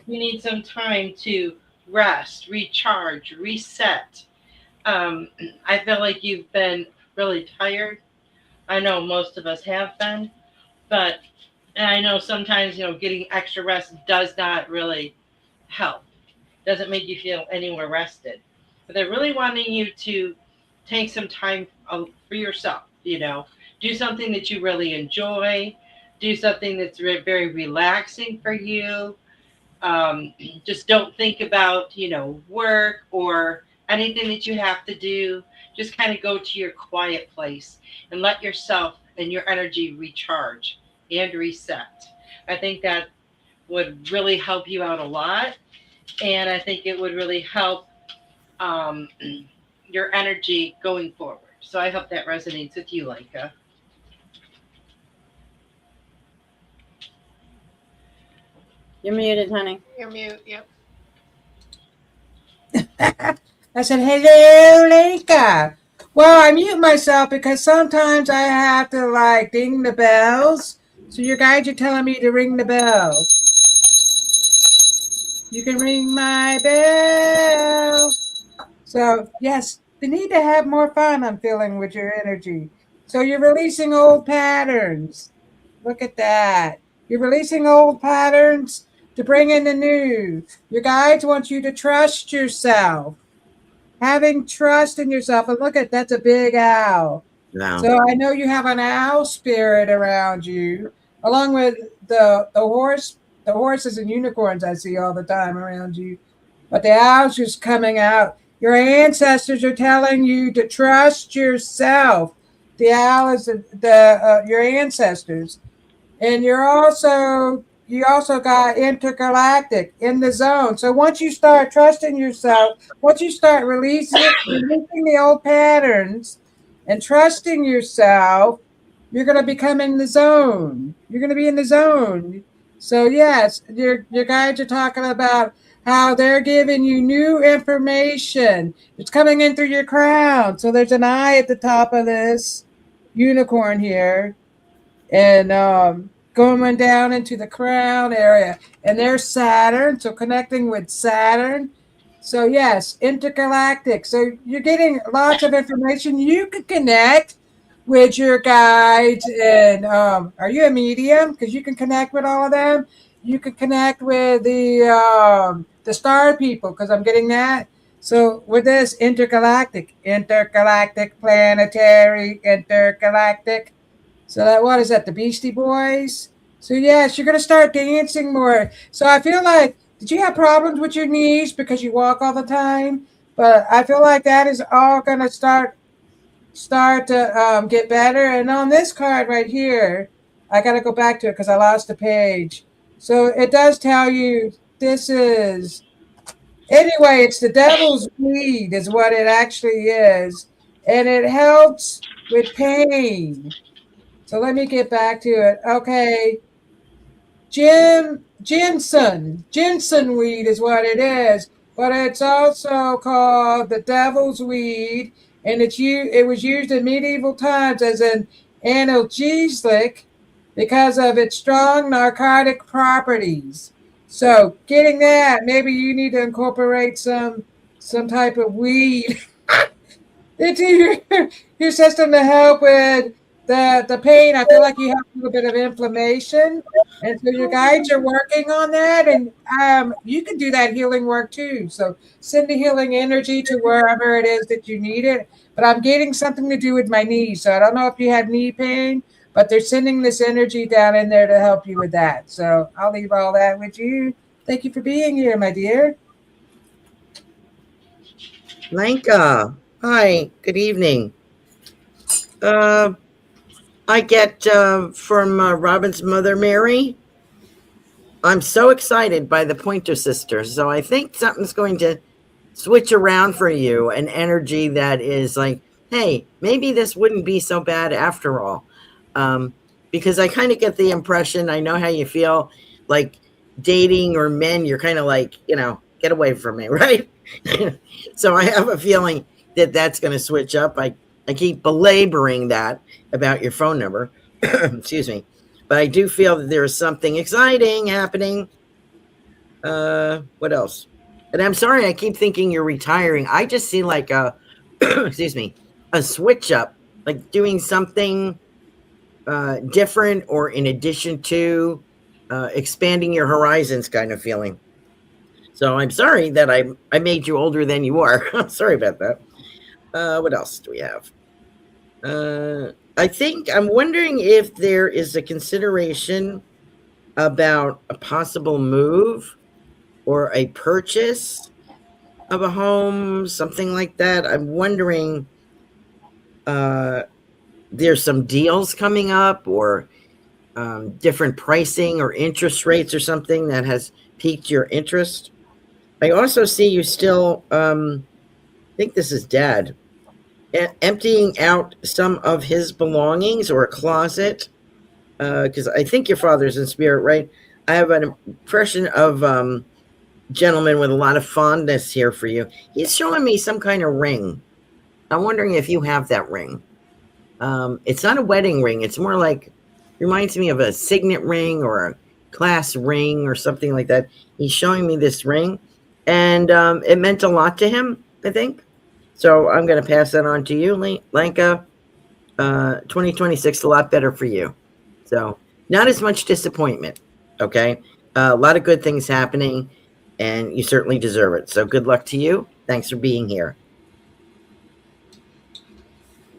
S5: You need some time to rest, recharge, reset. Um, I feel like you've been really tired. I know most of us have been, but and I know sometimes getting extra rest does not really help. Doesn't make you feel any more rested. But they're really wanting you to take some time for yourself. Do something that you really enjoy. Do something that's very relaxing for you. Um, just don't think about work or anything that you have to do. Just kind of go to your quiet place and let yourself and your energy recharge and reset. I think that would really help you out a lot, and I think it would really help um, your energy going forward. So I hope that resonates with you, Leica.
S3: You're muted, honey.
S1: You're mute. Yep.
S2: I said, hello, Lenka. Well, I mute myself because sometimes I have to like ding the bells. So your guides are telling me to ring the bell. You can ring my bell. So yes, the need to have more fun, I'm feeling with your energy. So you're releasing old patterns. Look at that. You're releasing old patterns to bring in the new. Your guides want you to trust yourself. Having trust in yourself. And look at that's a big owl.
S4: Wow.
S2: So I know you have an owl spirit around you, along with the horses and unicorns I see all the time around you. But the owl's just coming out. Your ancestors are telling you to trust yourself. The owl is your ancestors, and you also got intergalactic in the zone. So once you start trusting yourself, once you start releasing the old patterns and trusting yourself, you're going to become in the zone. You're going to be in the zone. So yes, your guides are talking about how they're giving you new information. It's coming in through your crown. So there's an eye at the top of this unicorn here, and going down into the crown area. And there's Saturn, so connecting with Saturn. So yes, intergalactic. So you're getting lots of information. You could connect with your guides, and are you a medium? Because you can connect with all of them. You could connect with the star people, because I'm getting that. So with this intergalactic, planetary, intergalactic. So that what is that? The Beastie Boys. So yes, you're gonna start dancing more. So I feel like did you have problems with your knees because you walk all the time? But I feel like that is all gonna start to get better. And on this card right here, I got to go back to it because I lost the page. So it does tell you this is anyway. It's the devil's weed is what it actually is, and it helps with pain. So let me get back to it. Okay. Ginseng weed is what it is, but it's also called the devil's weed, and it was used in medieval times as an analgesic because of its strong narcotic properties. So, getting that, maybe you need to incorporate some type of weed into your system to help with the pain. I feel like you have a little bit of inflammation, and so your guides are working on that, and you can do that healing work too. So send the healing energy to wherever it is that you need it. But I'm getting something to do with my knees, so I don't know if you have knee pain, but they're sending this energy down in there to help you with that. So I'll leave all that with you. Thank you for being here, my dear.
S4: Lenka, hi, good evening. Uh, I get from Robin's mother, Mary. I'm so excited by the Pointer Sisters. So I think something's going to switch around for you, an energy that is like, hey, maybe this wouldn't be so bad after all. Um, because I kind of get the impression, I know how you feel, like dating or men, you're kind of like, get away from me, right? So I have a feeling that that's going to switch up. I keep belaboring that about your phone number. Excuse me. But I do feel that there is something exciting happening. What else? And I'm sorry, I keep thinking you're retiring. I just see like a, excuse me, a switch up, like doing something different or in addition to expanding your horizons kind of feeling. So I'm sorry that I made you older than you are. I'm sorry about that. What else do we have? I think I'm wondering if there is a consideration about a possible move or a purchase of a home, something like that. I'm wondering, uh, there's some deals coming up or different pricing or interest rates or something that has piqued your interest. I also see you still, I think this is dad, emptying out some of his belongings or a closet. Because I think your father's in spirit, right? I have an impression of gentleman with a lot of fondness here for you. He's showing me some kind of ring. I'm wondering if you have that ring. It's not a wedding ring. It's more like reminds me of a signet ring or a class ring or something like that. He's showing me this ring, and it meant a lot to him, I think. So I'm going to pass that on to you, Lanka. 2026 a lot better for you. So not as much disappointment. Okay, a lot of good things happening, and you certainly deserve it. So good luck to you. Thanks for being here.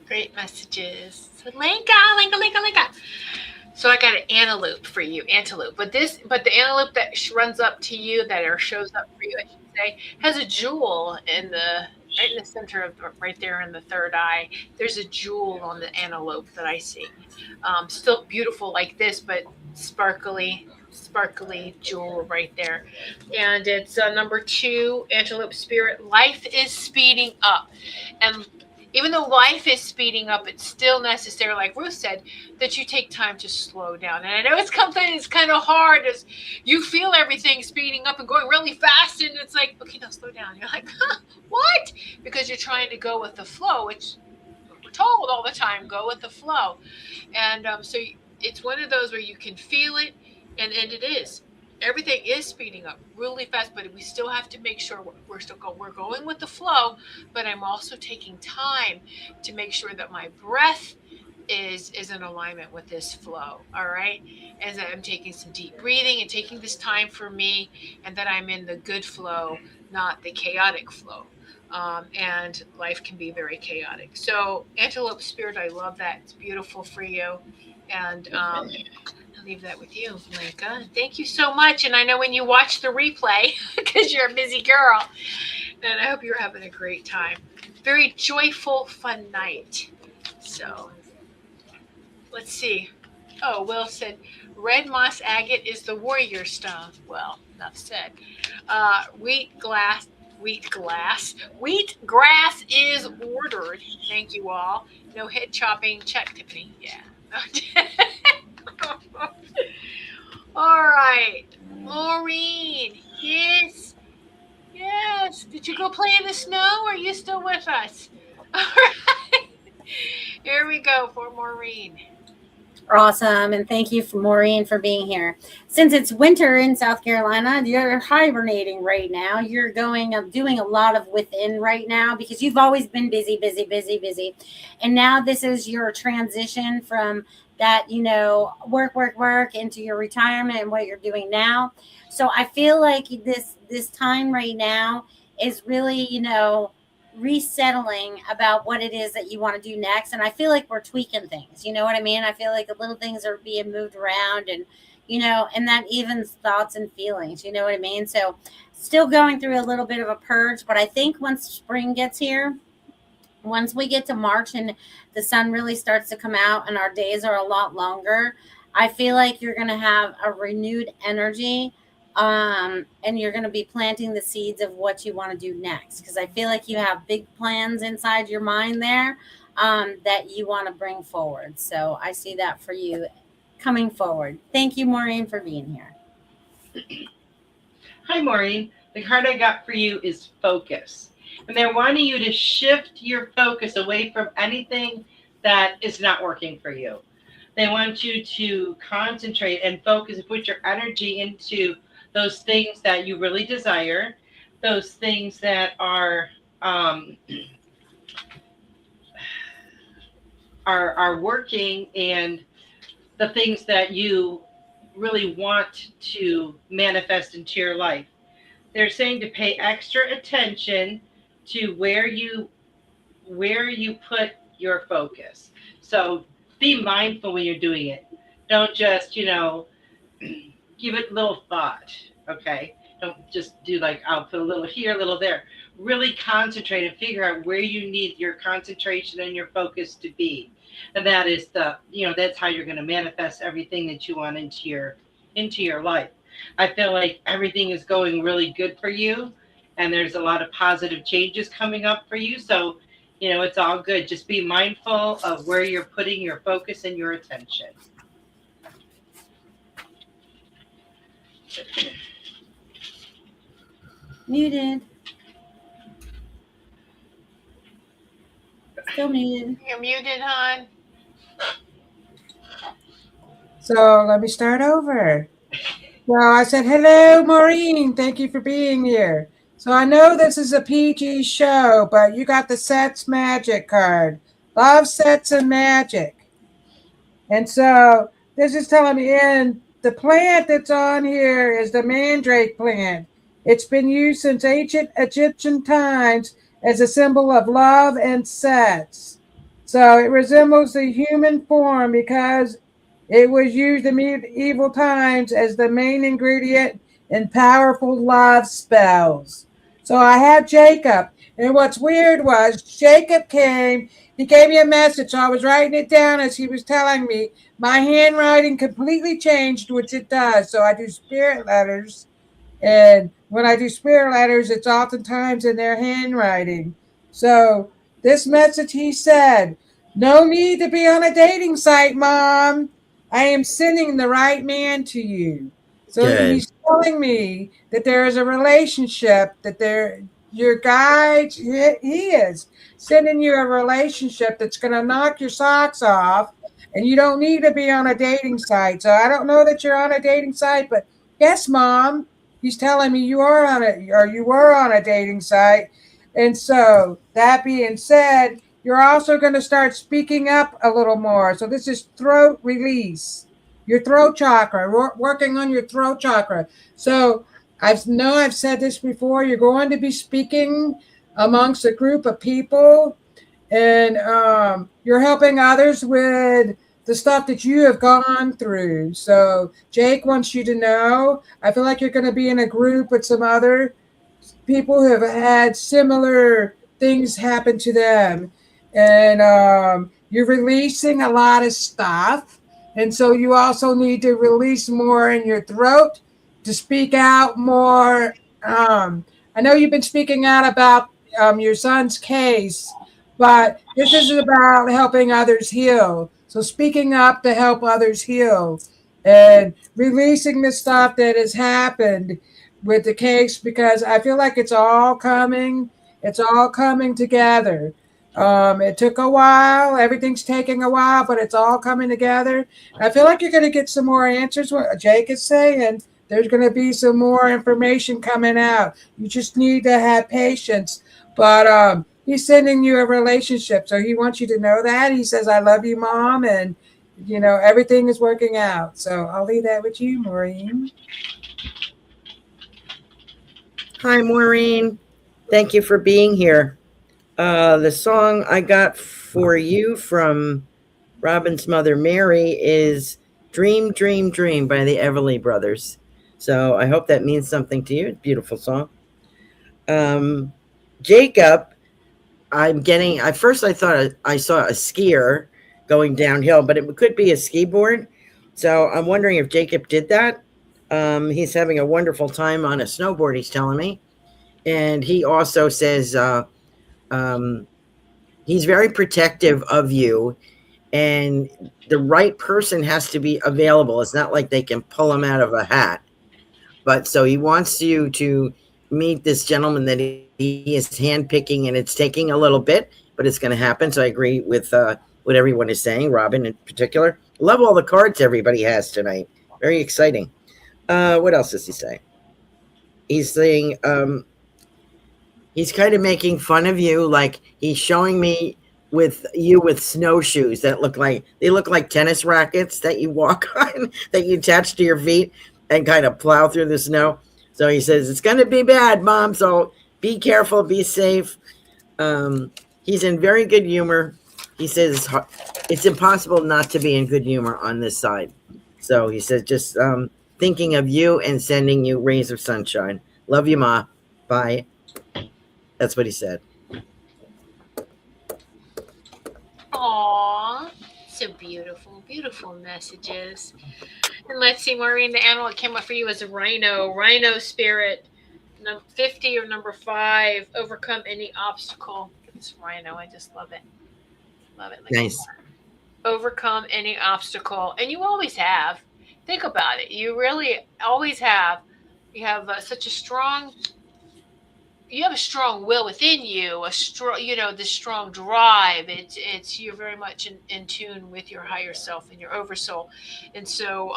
S1: Great messages. So Linka, Linka, Linka, Linka. So I got an antelope for you, antelope. But the antelope that runs up to you, that or shows up for you, I should say, has a jewel right in the center of right there in the third eye. There's a jewel on the antelope that I see. Still beautiful like this, but sparkly jewel right there. And it's number 2, antelope spirit. Life is speeding up, and even though life is speeding up, it's still necessary, like Ruth said, that you take time to slow down. And I know it's kind of hard as you feel everything speeding up and going really fast, and it's like, okay, now slow down. You're like, huh, what? Because you're trying to go with the flow, which we're told all the time, go with the flow. And so it's one of those where you can feel it, and it is. Everything is speeding up really fast, but we still have to make sure we're going with the flow. But I'm also taking time to make sure that my breath is in alignment with this flow. All right, as I'm taking some deep breathing and taking this time for me, and that I'm in the good flow, not the chaotic flow. And life can be very chaotic. So, antelope spirit, I love that. It's beautiful for you, and I'll leave that with you, Linka. Thank you so much. And I know when you watch the replay, because you're a busy girl, and I hope you're having a great time. Very joyful, fun night. So let's see. Oh, Will said, red moss agate is the warrior stone. Well, enough said. Wheat grass is ordered. Thank you all. No head chopping. Check, Tiffany. Yeah. All right, Maureen. Yes, yes. Did you go play in the snow? Or are you still with us? All right. Here we go for Maureen.
S3: Awesome. And thank you, for Maureen, for being here. Since it's winter in South Carolina, you're hibernating right now. You're doing a lot of within right now because you've always been busy, busy, busy, busy. And now this is your transition from that, work, work, work into your retirement and what you're doing now. So I feel like this time right now is really, resettling about what it is that you want to do next. And I feel like we're tweaking things. You know what I mean? I feel like the little things are being moved around and and that evens thoughts and feelings. You know what I mean? So still going through a little bit of a purge, but I think once spring gets here, once we get to March and the sun really starts to come out and our days are a lot longer, I feel like you're going to have a renewed energy, and you're going to be planting the seeds of what you want to do next because I feel like you have big plans inside your mind there, that you want to bring forward. So I see that for you coming forward. Thank you, Maureen, for being here.
S5: Hi, Maureen. The card I got for you is focus. And they're wanting you to shift your focus away from anything that is not working for you. They want you to concentrate and focus and put your energy into those things that you really desire, those things that are working, and the things that you really want to manifest into your life. They're saying to pay extra attention to where you put your focus. So be mindful when you're doing it. Don't just, give it little thought. Okay. Don't just do like, I'll put a little here, a little there. Really concentrate and figure out where you need your concentration and your focus to be. And that is that's how you're going to manifest everything that you want into your life. I feel like everything is going really good for you, and there's a lot of positive changes coming up for you. So, it's all good. Just be mindful of where you're putting your focus and your attention.
S3: Muted. Still muted.
S1: You're muted, hon.
S2: So let me start over. So I said, hello, Maureen. Thank you for being here. So I know this is a PG show, but you got the Sets Magic card. Love, Sets, and Magic. And so this is telling me, and the plant that's on here is the mandrake plant. It's been used since ancient Egyptian times as a symbol of love and sex. So it resembles the human form because it was used in medieval times as the main ingredient in powerful love spells. So I have Jacob. And what's weird was Jacob came, he gave me a message. So I was writing it down as he was telling me. My handwriting completely changed, which it does. So I do spirit letters. And when I do spirit letters, it's oftentimes in their handwriting. So this message he said, no need to be on a dating site, Mom. I am sending the right man to you. So
S4: Good.
S2: he's telling me that there is a relationship, that your guide, he is sending you a relationship that's going to knock your socks off, and you don't need to be on a dating site. So I don't know that you're on a dating site, but yes, Mom, he's telling me you are on it, or you were on a dating site. And so that being said, you're also going to start speaking up a little more. So this is throat release, your throat chakra, working on your throat chakra. So I've said this before. You're going to be speaking amongst a group of people, and you're helping others with the stuff that you have gone through. So Jake wants you to know, I feel like you're going to be in a group with some other people who have had similar things happen to them. And you're releasing a lot of stuff. And so you also need to release more in your throat to speak out more. I know you've been speaking out about your son's case, but this is about helping others heal. So speaking up to help others heal. and releasing the stuff that has happened with the case, because I feel like it's all coming together. It took a while, everything's taking a while, but it's all coming together. I feel like you're going to get some more answers. What Jake is saying, there's going to be some more information coming out. You just need to have patience. But he's sending you a relationship, so he wants you to know that. He says, "I love you, Mom," and everything is working out. So I'll leave that with you, Maureen.
S4: Hi, Maureen. Thank you for being here. The song I got for you from Robin's mother, Mary, is Dream, Dream, Dream by the Everly Brothers. So I hope that means something to you. It's a beautiful song. Jacob, at first I thought I saw a skier going downhill, but it could be a ski board. So I'm wondering if Jacob did that. He's having a wonderful time on a snowboard, he's telling me. And he also says he's very protective of you, and the right person has to be available. It's not like they can pull him out of a hat. But so he wants you to meet this gentleman that he is handpicking, and it's taking a little bit, but it's going to happen. So I agree with what everyone is saying, Robin in particular. Love all the cards everybody has tonight. Very exciting. What else does he say? He's saying he's kind of making fun of you, like he's showing me with snowshoes that look like tennis rackets that you walk on, that you attach to your feet and kind of plow through the snow. So he says, it's going to be bad, Mom, so be careful, be safe. He's in very good humor. He says it's impossible not to be in good humor on this side. So he says, just thinking of you and sending you rays of sunshine. Love you, Ma. Bye. That's what he said.
S1: Aww, so beautiful, beautiful messages. And let's see, Maureen, the animal that came up for you is a rhino. Rhino spirit, 50 or number 5. Overcome any obstacle. It's rhino. I just love it. Love it. Like
S4: Nice.
S1: overcome any obstacle, and you always have. Think about it. You really always have. You have such a strong. You have a strong will within you, a strong, this strong drive. It's you're very much in tune with your higher self and your oversoul, and so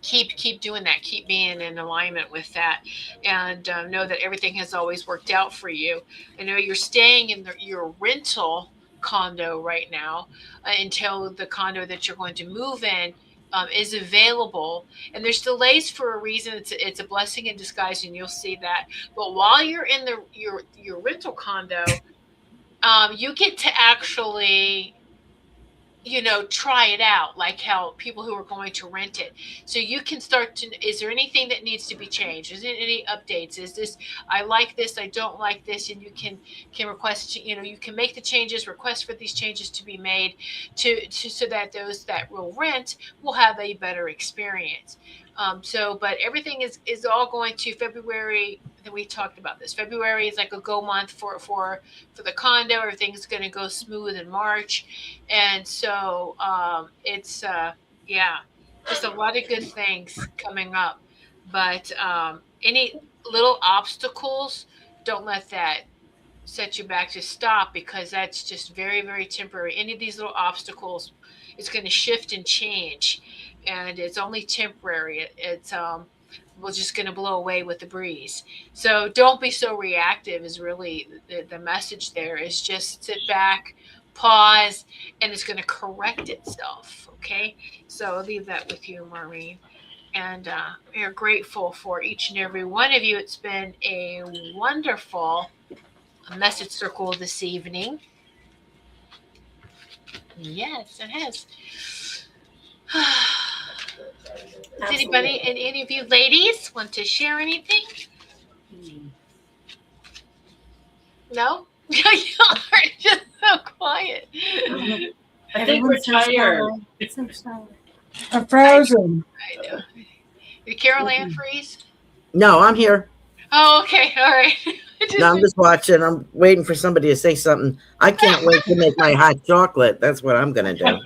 S1: keep doing that. Keep being in alignment with that, and know that everything has always worked out for you. I know you're staying in your rental condo right now until the condo that you're going to move in is available, and there's delays for a reason. It's a blessing in disguise, and you'll see that. But while you're in your rental condo, you get to actually try it out, like how people who are going to rent it. So you can start to, is there anything that needs to be changed? Is there any updates? Is this, I like this, I don't like this, and you can request, you can make the changes, request for these changes to be made to so that those that will rent will have a better experience. But everything is all going to February. We talked about this. February is like a go month for the condo. Everything's going to go smooth in March, and so it's just a lot of good things coming up. But any little obstacles, don't let that set you back. To stop, because that's just very, very temporary. Any of these little obstacles, it's going to shift and change, and it's only temporary. It's we're just going to blow away with the breeze. So don't be so reactive is really the message there. Is just sit back, pause, and it's going to correct itself. Okay, so I'll leave that with you, Maureen. And we are grateful for each and every one of you. It's been a wonderful message circle this evening. Yes, it has. Does anybody, any of you ladies, want to share anything? No? You are just so quiet.
S5: I think we're tired.
S2: I'm frozen.
S1: I know. Did Carol Ann freeze?
S4: No, I'm here.
S1: Oh, okay. All right.
S4: No, I'm just watching. I'm waiting for somebody to say something. I can't wait to make my hot chocolate. That's what I'm going to do.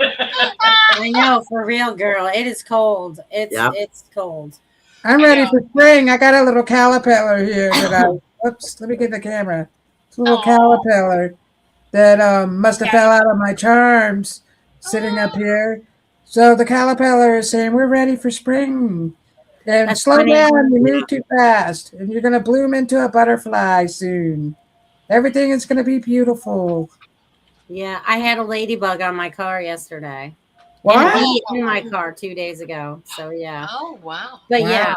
S3: I know, for real, girl. It is cold.
S4: Yep.
S3: It's cold.
S2: I'm
S1: I
S2: ready
S1: know.
S2: for spring. I got a little caterpillar here that I, oops, let me get the camera. It's a little
S1: Oh,
S2: caterpillar that must have
S1: yeah.
S2: fell out of my charms sitting up
S1: Oh,
S2: here. So the caterpillar is saying, we're ready for spring. And
S3: That's
S2: slow
S3: funny.
S2: down, you move too fast. And you're going to bloom into a butterfly soon. Everything is going to be beautiful.
S3: Yeah, I had a ladybug on my car yesterday. And a
S2: What?
S3: bee
S1: oh,
S3: in my car 2 days ago. So yeah.
S1: oh, wow.
S3: But
S2: Wow.
S3: yeah,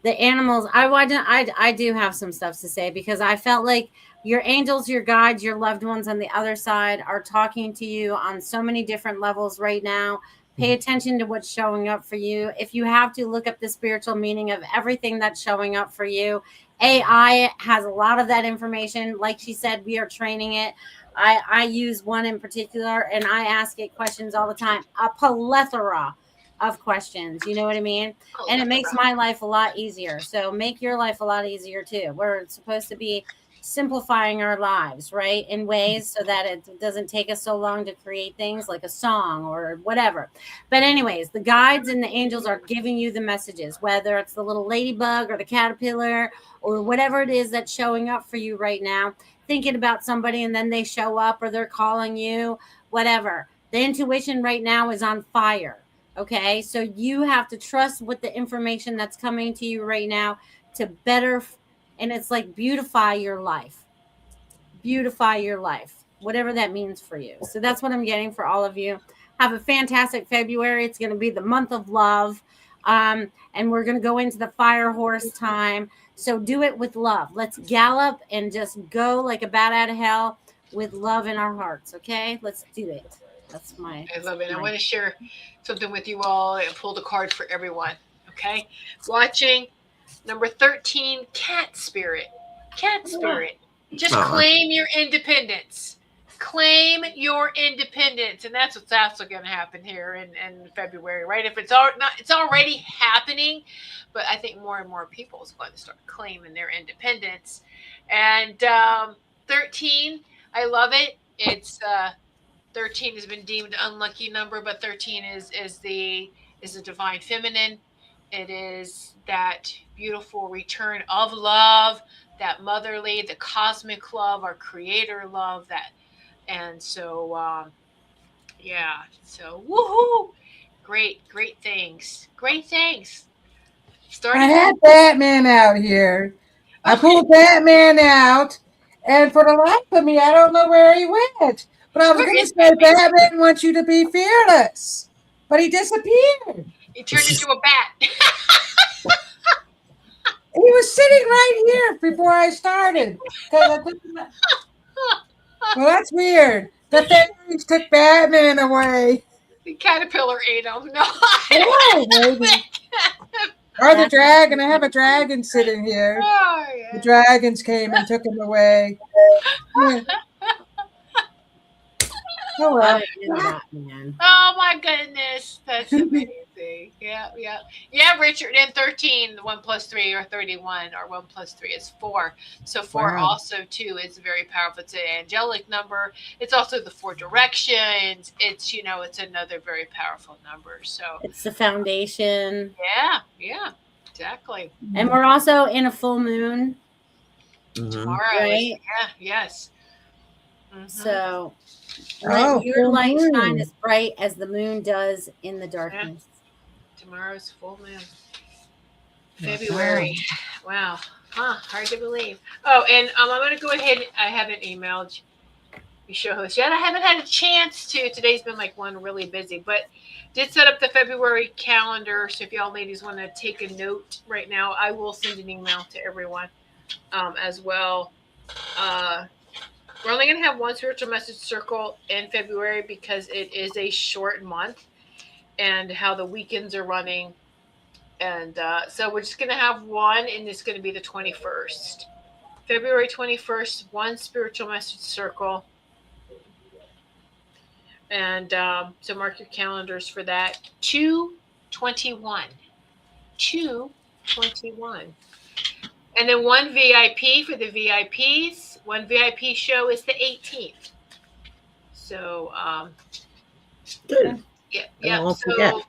S3: the animals, I do have some stuff to say because I felt like your angels, your guides, your loved ones on the other side are talking to you on so many different levels right now. Pay attention to what's showing up for you. If you have to, look up the spiritual meaning of everything that's showing up for you. AI has a lot of that information. Like she said, we are training it. I use one in particular and I ask it questions all the time, a plethora of questions. You know what I mean?
S1: Oh,
S3: And it
S1: that's
S3: makes
S1: rough.
S3: my life a lot easier. So make your life a lot easier too. We're supposed to be simplifying our lives, right? In ways so that it doesn't take us so long to create things like a song or whatever. But anyways, the guides and the angels are giving you the messages, whether it's the little ladybug or the caterpillar or whatever it is that's showing up for you right now, thinking about somebody and then they show up or they're calling you, whatever. The intuition right now is on fire. Okay, so you have to trust with the information that's coming to you right now to better, and it's like beautify your life, beautify your life, whatever that means for you. So that's what I'm getting for all of you. Have a fantastic February. It's going to be the month of love. And we're going to go into the fire horse time. So do it with love. Let's gallop and just go like a bat out of hell with love in our hearts. Okay, let's do it.
S1: I love it. I want to share something with you all and pull the card for everyone. Okay. Watching number 13, cat spirit. Cat spirit. Just
S4: Aw.
S1: claim your independence. Claim your independence. And that's what's also going to happen here in February, right? If it's already happening, but I think more and more people is going to start claiming their independence. And 13, I love it. It's 13 has been deemed unlucky number, but 13 is the divine feminine. It is that beautiful return of love, that motherly, the cosmic love, our creator love, that and so yeah, so woohoo! Great things. Great things.
S2: I
S1: Starting
S2: had Batman out here. I
S1: okay.
S2: pulled Batman out, and for the life of me, I don't know where he went. But I was
S1: Where
S2: going to
S1: is
S2: say,
S1: Batman?
S2: Batman wants you to be fearless. But he disappeared.
S1: He turned into a bat.
S2: He was sitting right here before I started. Well, that's weird. The fairies took Batman away.
S1: The caterpillar ate him. No,
S2: Oh, maybe. Or the
S3: That's
S2: dragon. I have a dragon sitting here.
S1: oh,
S2: The
S1: yeah.
S2: dragons came and took him away. Yeah. Oh,
S3: I
S2: well.
S3: am Batman.
S1: Oh my goodness, that's amazing. Yeah, yeah, yeah. Richard, and 13, 1 + 3 or 31 or 1 + 3 is 4. So 4
S2: Wow.
S1: also too is very powerful. It's an angelic number. It's also the 4 directions. It's another very powerful number. So
S3: It's the foundation.
S1: yeah, exactly.
S3: And we're also in a full moon,
S4: Mhm.
S1: Tomorrow is
S3: right?
S1: yes. Hmm.
S3: So let
S2: Oh,
S3: your
S2: full
S3: light shine
S2: moon.
S3: as bright as the moon does in the
S1: Yeah,
S3: darkness.
S1: tomorrow's full moon.
S2: Wow.
S1: February. Wow. Huh. Hard to believe. Oh, and I'm going to go ahead. I haven't emailed you show host yet. I haven't had a chance to. Today's been like one really busy, but did set up the February calendar. So if y'all ladies want to take a note right now, I will send an email to everyone as well. Uh, we're only going to have one spiritual message circle in February because it is a short month and how the weekends are running. And so we're just going to have one, and it's going to be the 21st. February 21st, one spiritual message circle. And so mark your calendars for that. 221. 221. And then one VIP for the VIPs. One VIP show is the 18th. So
S4: Good.
S1: Yeah,
S4: I
S1: yeah.
S4: won't forget.
S1: So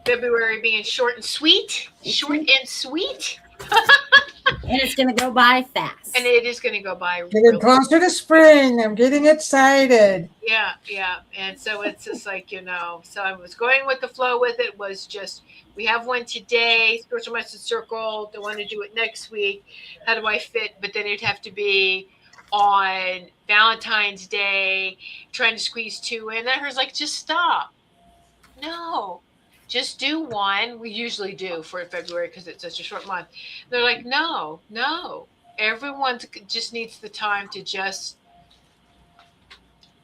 S1: February being short and sweet, short and sweet,
S3: And it's going to go by fast.
S1: and it is going to go by
S2: Getting
S1: really.
S2: closer to spring. I'm getting excited.
S1: Yeah, yeah. And so it's just like, so I was going with the flow with it, was just, we have one today, spiritual message circle. They want to do it next week. How do I fit? But then it'd have to be on Valentine's Day, trying to squeeze two in. And I was like, just stop. No, just do one. We usually do for February because it's such a short month. They're like, no, no. Everyone just needs the time to just,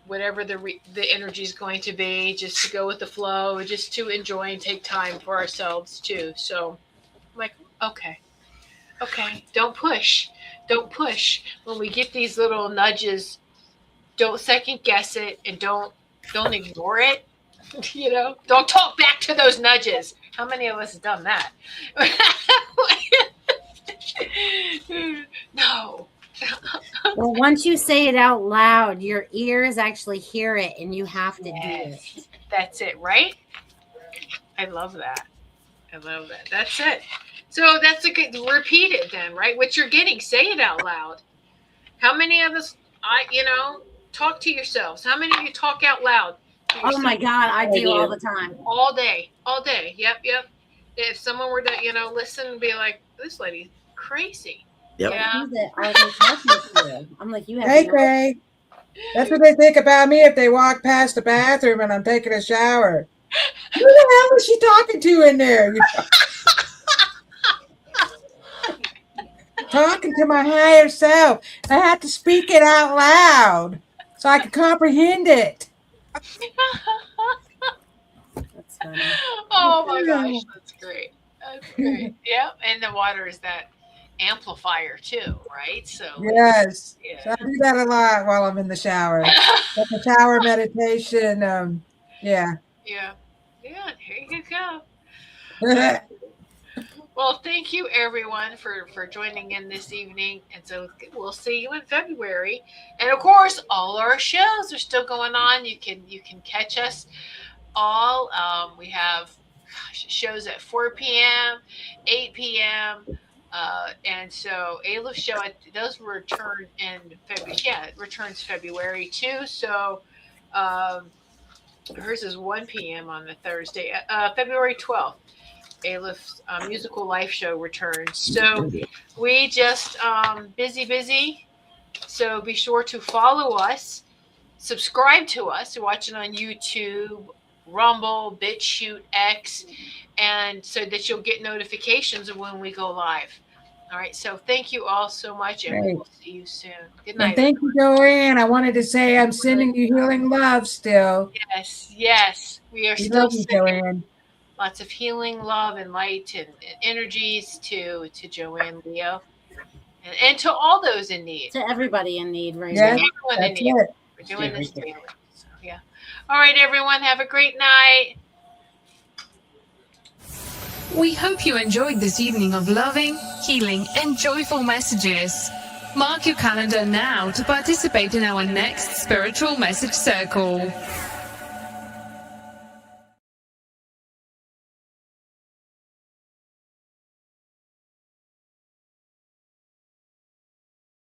S1: whatever the energy is going to be, just to go with the flow, just to enjoy and take time for ourselves too. So I'm like, okay, don't push. When we get these little nudges, don't second guess it, and don't ignore it. Don't talk back to those nudges. How many of us have done that? No.
S3: Well, once you say it out loud, your ears actually hear it and you have to do it.
S1: That's it, right? I love that. That's it. So that's a good, repeat it then, right? What you're getting, say it out loud. How many of us, talk to yourselves? How many of you talk out loud?
S3: Oh my God, I do all the time.
S1: All day. Yep. If someone were to, listen and be like, this lady's crazy.
S4: Yep.
S1: Yeah.
S3: I'm like, you have
S2: Hey, Gray. That's what they think about me if they walk past the bathroom and I'm taking a shower. Who the hell is she talking to in there? Talking to my higher self. I had to speak it out loud so I could comprehend it.
S3: That's funny.
S1: Oh my gosh, that's great. Yep. And the water is that amplifier too, right? So
S2: Yes.
S1: yeah.
S2: So I do that a lot while I'm in the shower. Like the shower meditation. Yeah.
S1: Yeah. Here you go. Well, thank you everyone for joining in this evening, and so we'll see you in February. And of course, all our shows are still going on. You can catch us all. We have shows at 4 p.m., 8 p.m. And so Ayla's show, those return in February. Yeah, it returns February too. So hers is 1 p.m. on the Thursday, February 12th. Ayla's musical life show returns. So we just busy. So be sure to follow us, subscribe to us. You're watching on YouTube, Rumble, BitChute, X, and so that you'll get notifications of when we go live. All right. So thank you all so much, and we will see you soon. Good night.
S2: And thank you, Joanne. I wanted to say I'm sending you healing love still.
S1: Yes. We are
S2: We
S1: still
S2: love you,
S1: sending
S2: Joanne.
S1: lots of healing, love, and light and energies to Joanne, Leo, and to all those in need.
S3: To everybody in need right
S2: Yes,
S3: now.
S1: Everyone in
S2: that's
S1: need.
S2: it.
S1: We're doing this daily. So, yeah. All right, everyone. Have a great night.
S6: We hope you enjoyed this evening of loving, healing, and joyful messages. Mark your calendar now to participate in our next Spiritual Message Circle.